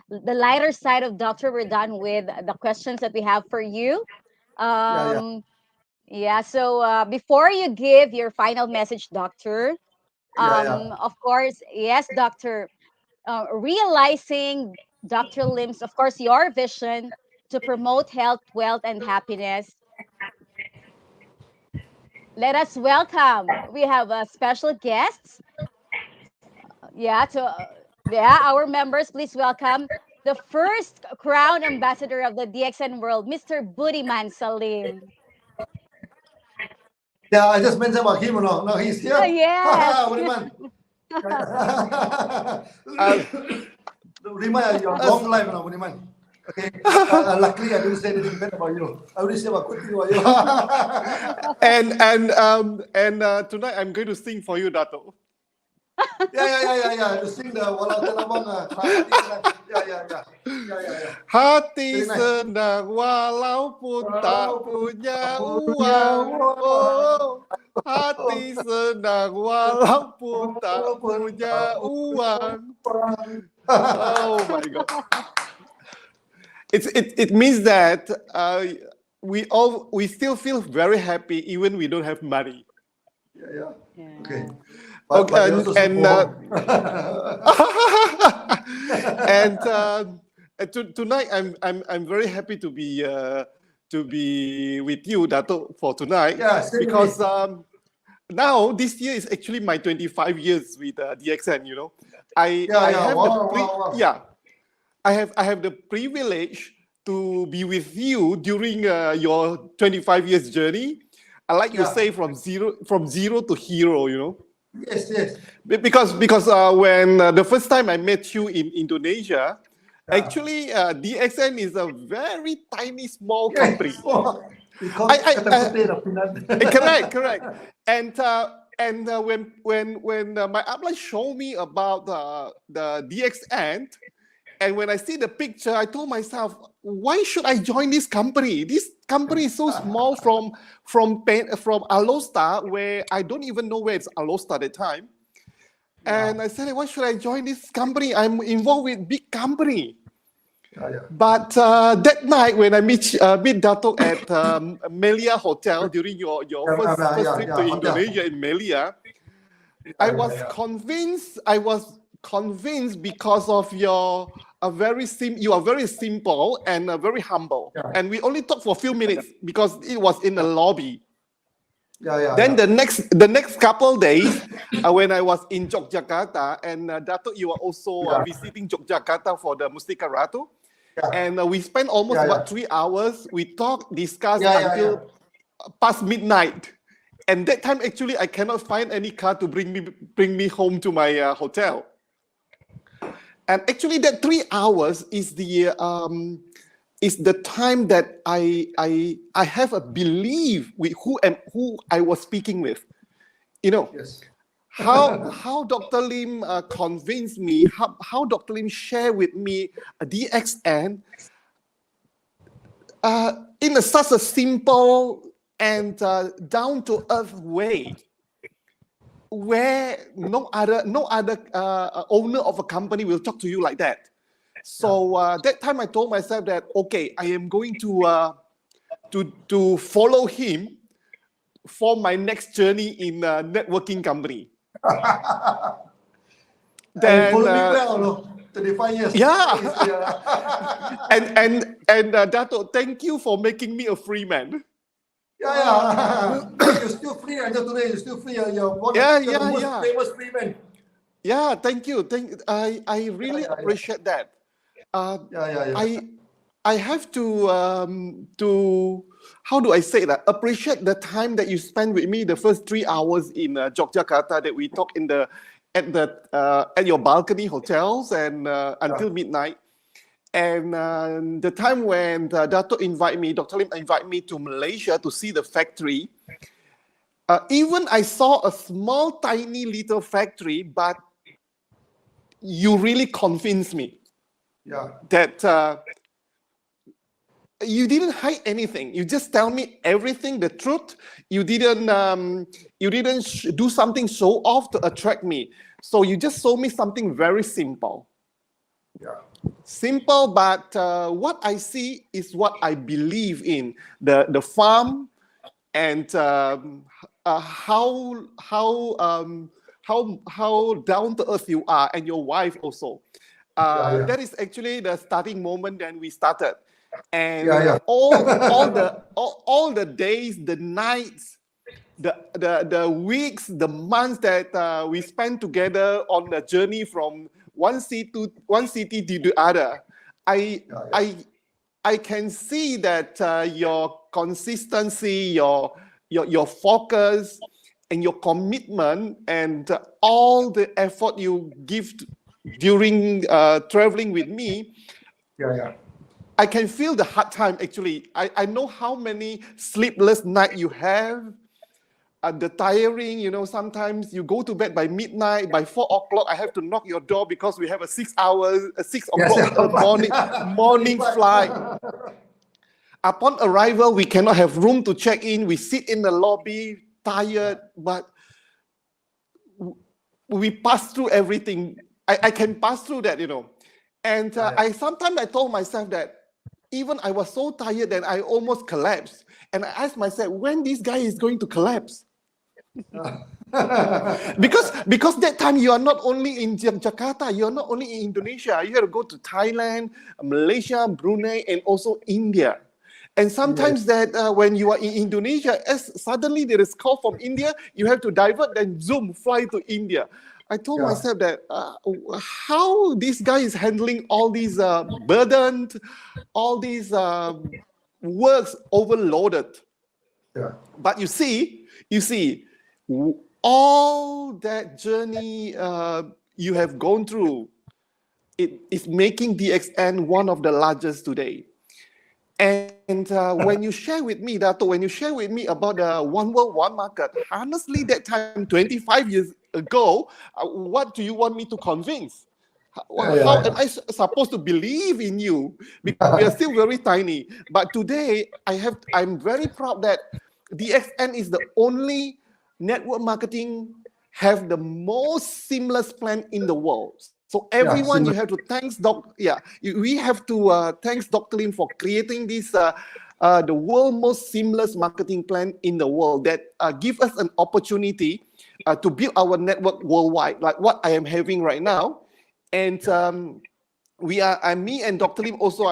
S4: the lighter side of Doctor. We're done with the questions that we have for you. So before you give your final message, Doctor, of course, yes, Doctor, realizing Dr. Lim's, of course, your vision to promote health, wealth, and happiness. Let us welcome. We have special guests. Our members, please welcome the first crown ambassador of the DXN world, Mr. Budiman Salim.
S5: Yeah, I just mentioned about him. No, he's here.
S4: Yes.
S5: Budiman. Budiman, you're long life now, Budiman. Okay. Luckily, I didn't say anything bad about you. I only say about good thing about you.
S6: And tonight I'm going to sing for you, Dato.
S5: Yeah. To sing the Walau Tenabang. Yeah.
S6: Hati
S5: Very nice.
S6: senang walaupun tak punya uang. Oh, hati senang walaupun tak punya uang. Oh my God. It means that we still feel very happy even we don't have money.
S5: Yeah.
S4: Yeah.
S5: Okay.
S6: Okay, tonight I'm very happy to be with you, Dato, for tonight.
S5: Yeah, same
S6: because now this year is actually my 25 years with DXN. You know, I have the privilege to be with you during your 25 years journey. I like you say from zero to hero. You know.
S5: Yes.
S6: Because when the first time I met you in Indonesia, actually DXN is a very tiny, small company. Correct. And when my upline showed me about the DXN, and when I see the picture, I told myself, why should I join this company? This company is so small from Alosta, where I don't even know where it's Alosta at the time. And I said, why should I join this company? I'm involved with big company. But that night when I meet Dato at Melia Hotel during your first trip to Indonesia in Melia, I was convinced because of your you are very simple and very humble. And we only talked for a few minutes because it was in the lobby. Then the next couple days, when I was in Yogyakarta, and Dato, you were also visiting Yogyakarta for the Mustika Ratu, and we spent almost about 3 hours. We talked, discussed until past midnight. And that time, actually, I cannot find any car to bring me home to my hotel. And actually, that 3 hours is the time that I have a belief with who I was speaking with. You know, how Dr. Lim convinced me, how Dr. Lim shared with me DXN in such a simple and down to earth way, where no other owner of a company will talk to you like that. So that time I told myself that, okay, I am going to follow him for my next journey in a networking company. Then
S5: follow me well, 35 years.
S6: And Dato, thank you for making me a free man.
S5: You're still free until today. You're still free. You're one of the most famous free men.
S6: Yeah, thank you. I really appreciate that. I have to how do I say that? Appreciate the time that you spent with me the first 3 hours in Yogyakarta that we talked at your balcony hotels and until midnight. And the time when Dr. Lim invited me to Malaysia to see the factory, even I saw a small, tiny little factory, but you really convinced me that you didn't hide anything. You just tell me everything, the truth. You didn't do something show off to attract me. So you just showed me something very simple. Simple, but what I see is what I believe in. The farm and how down to earth you are, and your wife also. That is actually the starting moment. Then we started, and all the days, the nights, the weeks, the months that we spent together on the journey from one city to the other. I can see that your consistency, your focus, and your commitment, and all the effort you give during traveling with me. I can feel the hard time actually. I know how many sleepless nights you have. The tiring, sometimes you go to bed by midnight, by 4 o'clock, I have to knock your door because we have a 6 o'clock morning flight. Upon arrival, we cannot have room to check in. We sit in the lobby, tired, but we pass through everything. I can pass through that, And sometimes I told myself that even I was so tired that I almost collapsed. And I asked myself, when this guy is going to collapse? because that time you are not only in Jakarta, you are not only in Indonesia, you have to go to Thailand, Malaysia, Brunei, and also India. And sometimes that when you are in Indonesia, suddenly there is call from India, you have to divert, then zoom, fly to India. I told myself that how this guy is handling all these burdened, all these works overloaded. But you see, all that journey you have gone through, it is making DXN one of the largest today. And when you share with me, Dato, when you share with me about the one world, one market, honestly, that time, 25 years ago, what do you want me to convince? How am I supposed to believe in you? Because we are still very tiny. But today, I'm very proud that DXN is the only network marketing have the most seamless plan in the world. So everyone, you have to thanks we have to thanks Dr. Lim for creating this the world most seamless marketing plan in the world that give us an opportunity to build our network worldwide, like what I am having right now. And me and Dr. Lim also,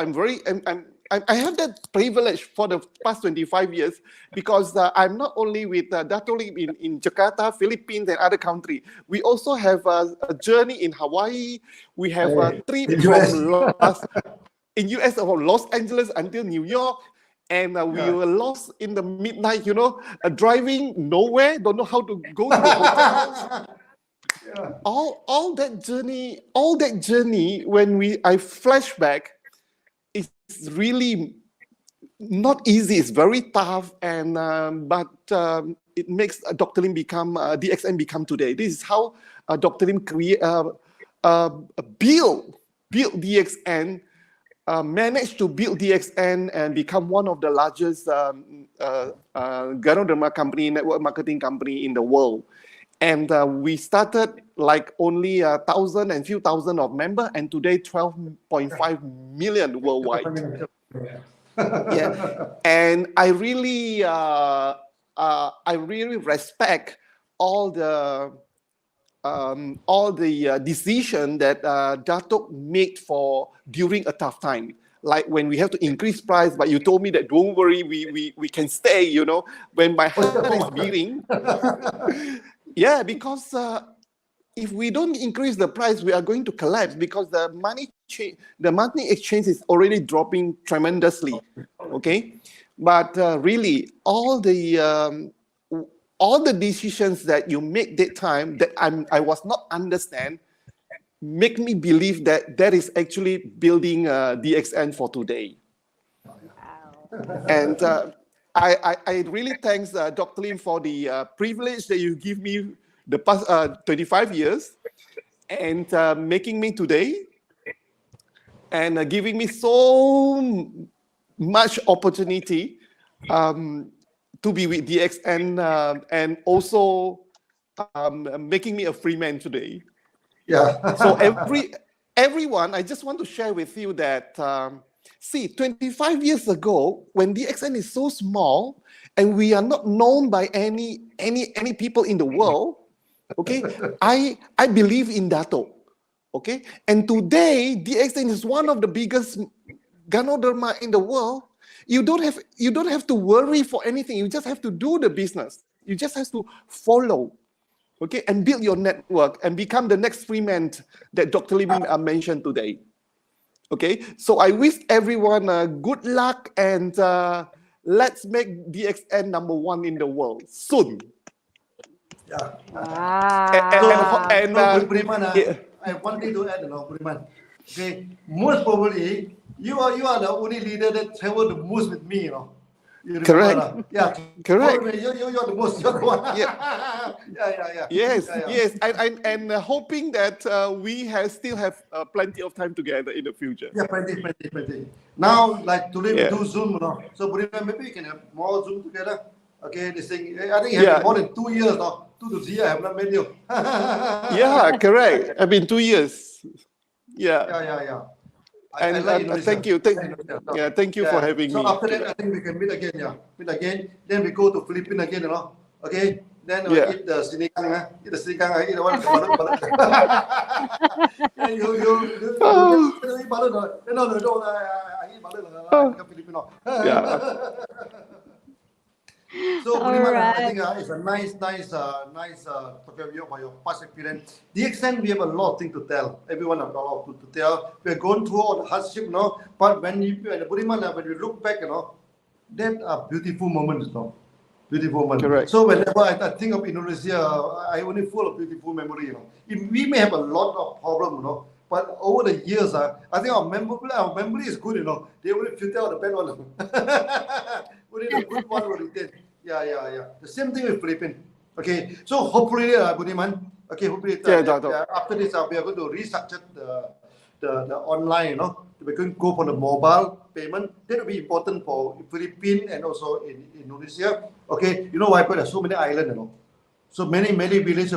S6: I have that privilege for the past 25 years because I'm not only with Dato Lim in Jakarta, Philippines, and other countries. We also have a journey in Hawaii. We have a trip in US from Los Angeles until New York. And we were lost in the midnight, driving nowhere, don't know how to go to the hotel. All that journey, when I flash back, it's really not easy. It's very tough, and but it makes Dr. Lim become DXN become today. This is how Dr. Lim build DXN, managed to build DXN and become one of the largest Ganoderma company, network marketing company in the world. And we started like only 1,000 and few thousand of members, and today 12.5 million worldwide. And I really respect all the decision that Datuk made for during a tough time. Like when we have to increase price, but you told me that don't worry, we can stay. When my heart is beating. Yeah, because if we don't increase the price, we are going to collapse because the money exchange is already dropping tremendously. Okay, but really, all the decisions that you make that time that I was not understand make me believe that is actually building DXN for today. And I really thanks Dr. Lim for the privilege that you give me the past 25 years and making me today and giving me so much opportunity to be with DXN and also making me a free man today. So everyone, I just want to share with you that see, 25 years ago, when DXN is so small and we are not known by any people in the world, okay, I believe in Dato, okay, and today DXN is one of the biggest Ganoderma in the world. You don't have to worry for anything. You just have to do the business. You just have to follow, okay, and build your network and become the next free man that Dr. Lim mentioned today. Okay, so I wish everyone good luck and let's make DXN #1 in the world soon.
S5: Yeah.
S4: Wow.
S5: Budiman, I have one thing to add, Budiman. Okay, most probably you are the only leader that traveled the most with me, You remember,
S6: Correct.
S5: Yeah,
S6: Correct.
S5: You're the most. You're the one. Yeah.
S6: Yes, and hoping that we still have plenty of time together in the future.
S5: Yeah, plenty. Now, like today we
S6: Yeah.
S5: do Zoom, So Budiman, maybe we can have more Zoom together. Okay, this thing. I think it has been more than 2 years now. 2 to 3 years I have not met you.
S6: Yeah, correct. I've been 2 years. Yeah.
S5: Yeah.
S6: And thank you. Thank you for having me.
S5: So after that, I think we can meet again. Then we go to Philippines again, Okay. Then we eat the sinigang, eat the sinigang, eat the one. You eat balut, no. I eat balut. Filipino.
S6: Yeah.
S5: So, I think it's a nice talking about your past experience. DXN, we have a lot of things to tell. Everyone has a lot to tell. We are going through all the hardship, But when when we look back, that are beautiful moments, Beautiful moments.
S6: Correct.
S5: So whenever I think of Indonesia, I only full of beautiful memory, We may have a lot of problems, but over the years, I think our memory is good, They only filter out the bad one. Only the good one will retain. Yeah. The same thing with Philippines. Okay, so hopefully, Budiman. Okay, hopefully after this, we are going to restructure the online. We're going to go for the mobile payment. That will be important for Philippines and also in Indonesia. Okay, you know why? Because there's so many islands, So many villages,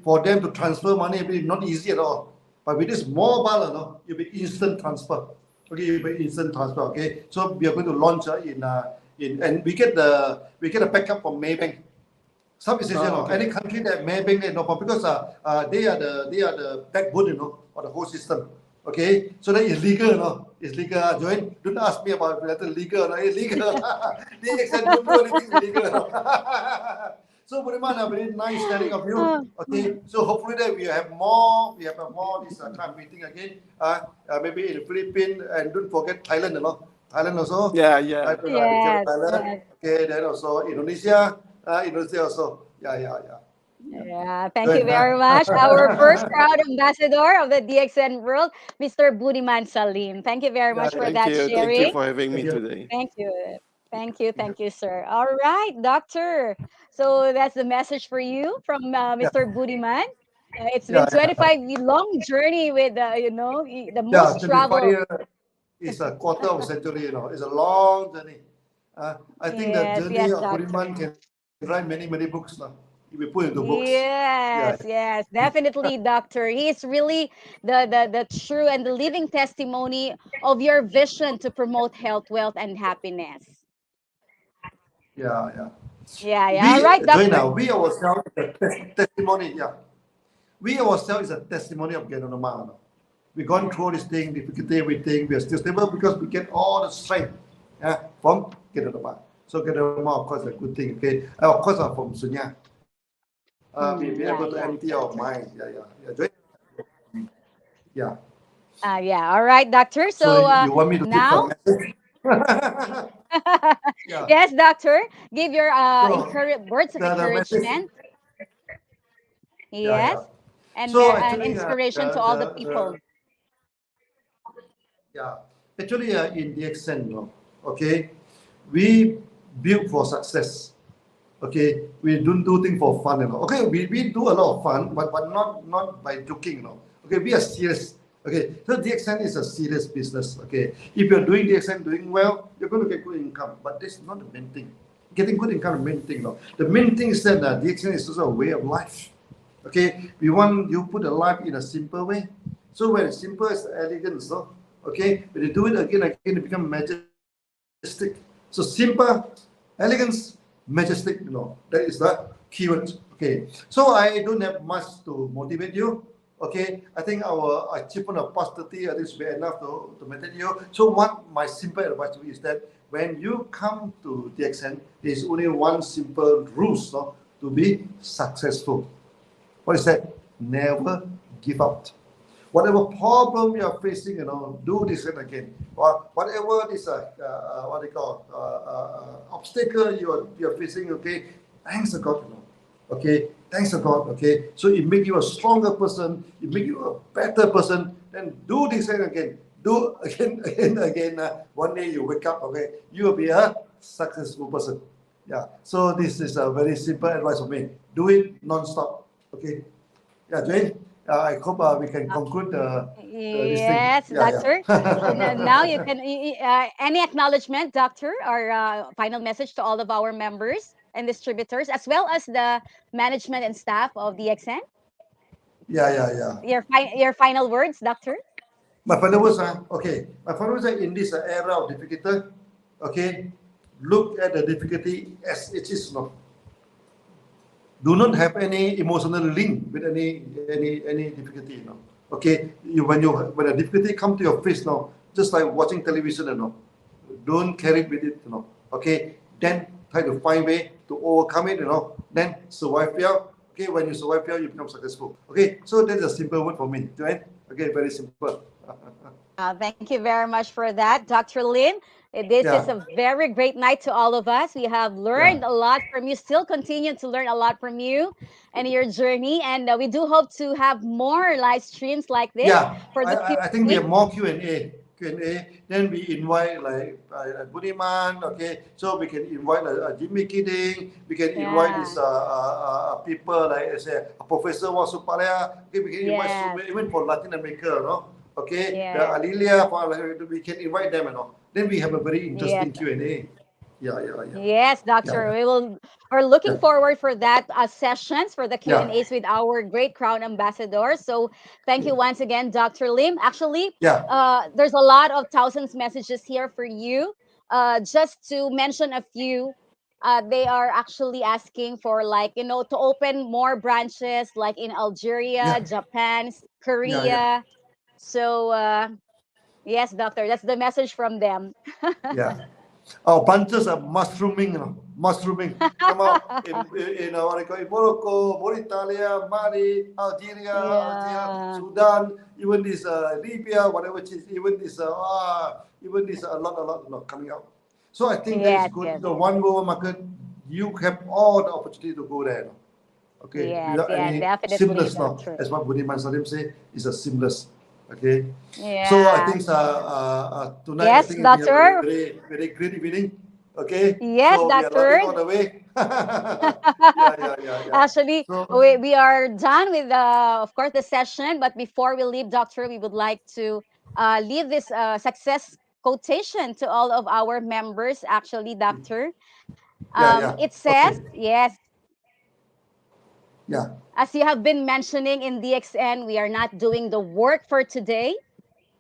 S5: for them to transfer money, it will be not easy at all. But with this mobile, it will be instant transfer. Okay, it will be instant transfer. Okay, so we are going to launch and we get a backup from Maybank. Southeast Asia, any country that Maybank, no problem, because they are the backbone, of the whole system. Okay, so that is legal, It's legal. Join. Don't ask me about whether legal or illegal. They don't do anything illegal. So, Budiman, very nice telling of you. Okay, so hopefully that we have more this kind of meeting again. Maybe in the Philippines, and don't forget Thailand, Thailand also.
S6: Yeah.
S4: Yes.
S5: Okay, then also Indonesia also. Yeah.
S4: Yeah, thank you very much. Our first proud ambassador of the DXN world, Mr. Budiman Salim. Thank you very much for that sharing.
S6: Thank you for having me today.
S4: Thank you, sir. All right, doctor. So that's the message for you from Mr. Budiman. It's been 25 long journey with the most
S5: 25
S4: travel.
S5: years is a quarter of a century. It's a long journey. I think the journey of Budiman can write many books now. We put into books.
S4: Yes, definitely, doctor. He is really the true and the living testimony of your vision to promote health, wealth, and happiness.
S5: Yeah.
S4: All right, doctor.
S5: Joanna, we ourselves is a testimony. Yeah, we ourselves is a testimony of Genonoma. We've gone through this thing, difficulty, everything. We are still stable because we get all the strength from Genonoma. So Genonoma, of course, is a good thing. Okay, of course, from Sunya. Be able to empty our mind. Yeah.
S4: All right, doctor. So
S5: you want me to
S4: now? Yes, doctor. Give your words of encouragement. Yes. And an inspiration to all the people.
S5: Actually, in DXN, okay, we build for success. Okay, we don't do things for fun, Okay, we do a lot of fun, but not by joking, Okay, we are serious. Okay, so DXN is a serious business. Okay, if you're doing DXN doing well, you're going to get good income. But that's not the main thing. Getting good income is the main thing. The main thing is that DXN is also a way of life. Okay, we want you put a life in a simple way. So when it's simple, it's elegance. Okay, when you do it again, it becomes majestic. So simple, elegance, majestic. That is the keyword. Okay, so I don't have much to motivate you. Okay, I think our achievement of past 30, I think should be enough to motivate you. So what my simple advice to you is that when you come to DXN, there's only one simple rule to be successful. What is that? Never give up. whatever problem you are facing, do this and again. Or whatever this what they call obstacle you are facing, okay, thanks to God, okay, thanks to God, okay. So it make you a stronger person, it make you a better person. Then do this and again, do again. One day you wake up, okay, you will be a successful person. Yeah. So this is a very simple advice for me. Do it non-stop. Okay. Yeah, Jane. I hope we can conclude this thing.
S4: Yes, Doctor. Now you
S5: Yeah.
S4: can any acknowledgement, Doctor, or final message to all of our members and distributors, as well as the management and staff of DXN.
S5: Yeah.
S4: Your final words, Doctor.
S5: My final words, okay. My final words are in this era of difficulty, okay, look at the difficulty as it is, Do not have any emotional link with any difficulty, Okay, when a difficulty come to your face now, just like watching television, don't carry it with it, Okay, then try to find way to overcome it, Then survive here. Okay, when you survive here, you become successful. Okay, so that's a simple word for me, Joanne. Okay, very simple.
S4: Thank you very much for that, Dr. Lim. This is a very great night to all of us. We have learned a lot from you, still continue to learn a lot from you and your journey. And we do hope to have more live streams like this.
S5: Yeah,
S4: for the
S5: I think we have more Q&A. Then we invite like Budiman, okay? So we can invite Jimmy Kidding. We can invite these people like Professor Wasupalaya. Okay, we can invite even for Latin America, Okay, Alilia, we can invite them, Then we have a very interesting Q&A. Yeah.
S4: Yes, Doctor. We're looking forward for that sessions for the Q&As with our great Crown Ambassador. So thank you once again, Dr. Lim. Actually, there's a lot of thousands messages here for you. Just to mention a few, they are actually asking for to open more branches like in Algeria, Japan, Korea. So yes, Doctor, that's the message from them.
S5: Yeah. Our branches are mushrooming, mushrooming. Come out in Morocco, Mauritania, Mali, Algeria, Sudan, even this Libya, whatever it is, even this a lot coming out. So I think that's good. The one global market, you have all the opportunity to go there. Okay, without any seamless now. As what Budiman Salim say, is a seamless. Okay.
S4: Yeah.
S5: So I think tonight I think
S4: Doctor.
S5: we have a very, very great evening. Okay.
S4: Yes,
S5: so
S4: Doctor.
S5: We are running all the way. Yeah.
S4: Actually, we are done with of course the session. But before we leave, Doctor, we would like to leave this success quotation to all of our members. Actually, Doctor. It says yes.
S5: Yeah.
S4: As you have been mentioning in DXN, we are not doing the work for today,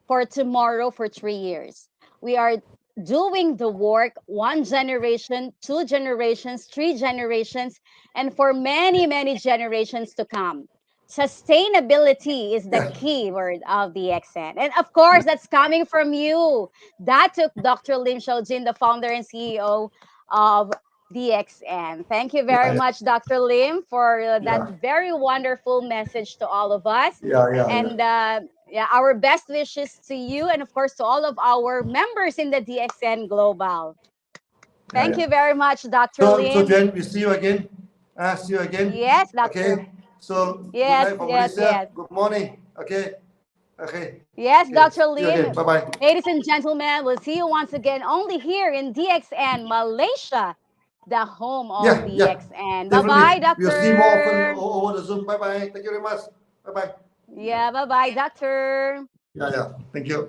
S4: for tomorrow, for 3 years. We are doing the work 1 generation, 2 generations, 3 generations, and for many, many generations to come. Sustainability is the key word of DXN. And of course, that's coming from you, Datuk Dr. Lim Siow Jin, the founder and CEO of DXN. Thank you very much, Dr. Lim, for that very wonderful message to all of us. And our best wishes to you and, of course, to all of our members in the DXN Global. Thank you very much, Dr. Lim.
S5: So, Jen, we see you again. See you again.
S4: Yes, Doctor.
S5: Okay. So, good night from Malaysia. Good morning. Okay.
S4: Yes, Dr. Lim.
S5: Bye-bye.
S4: Ladies and gentlemen, we'll see you once again only here in DXN Malaysia, the home of DXN. Bye-bye, Doctor.
S5: We'll see more often over the Zoom. Bye-bye. Thank you very much. Bye-bye.
S4: Yeah, bye-bye, Doctor.
S5: Yeah. Thank you.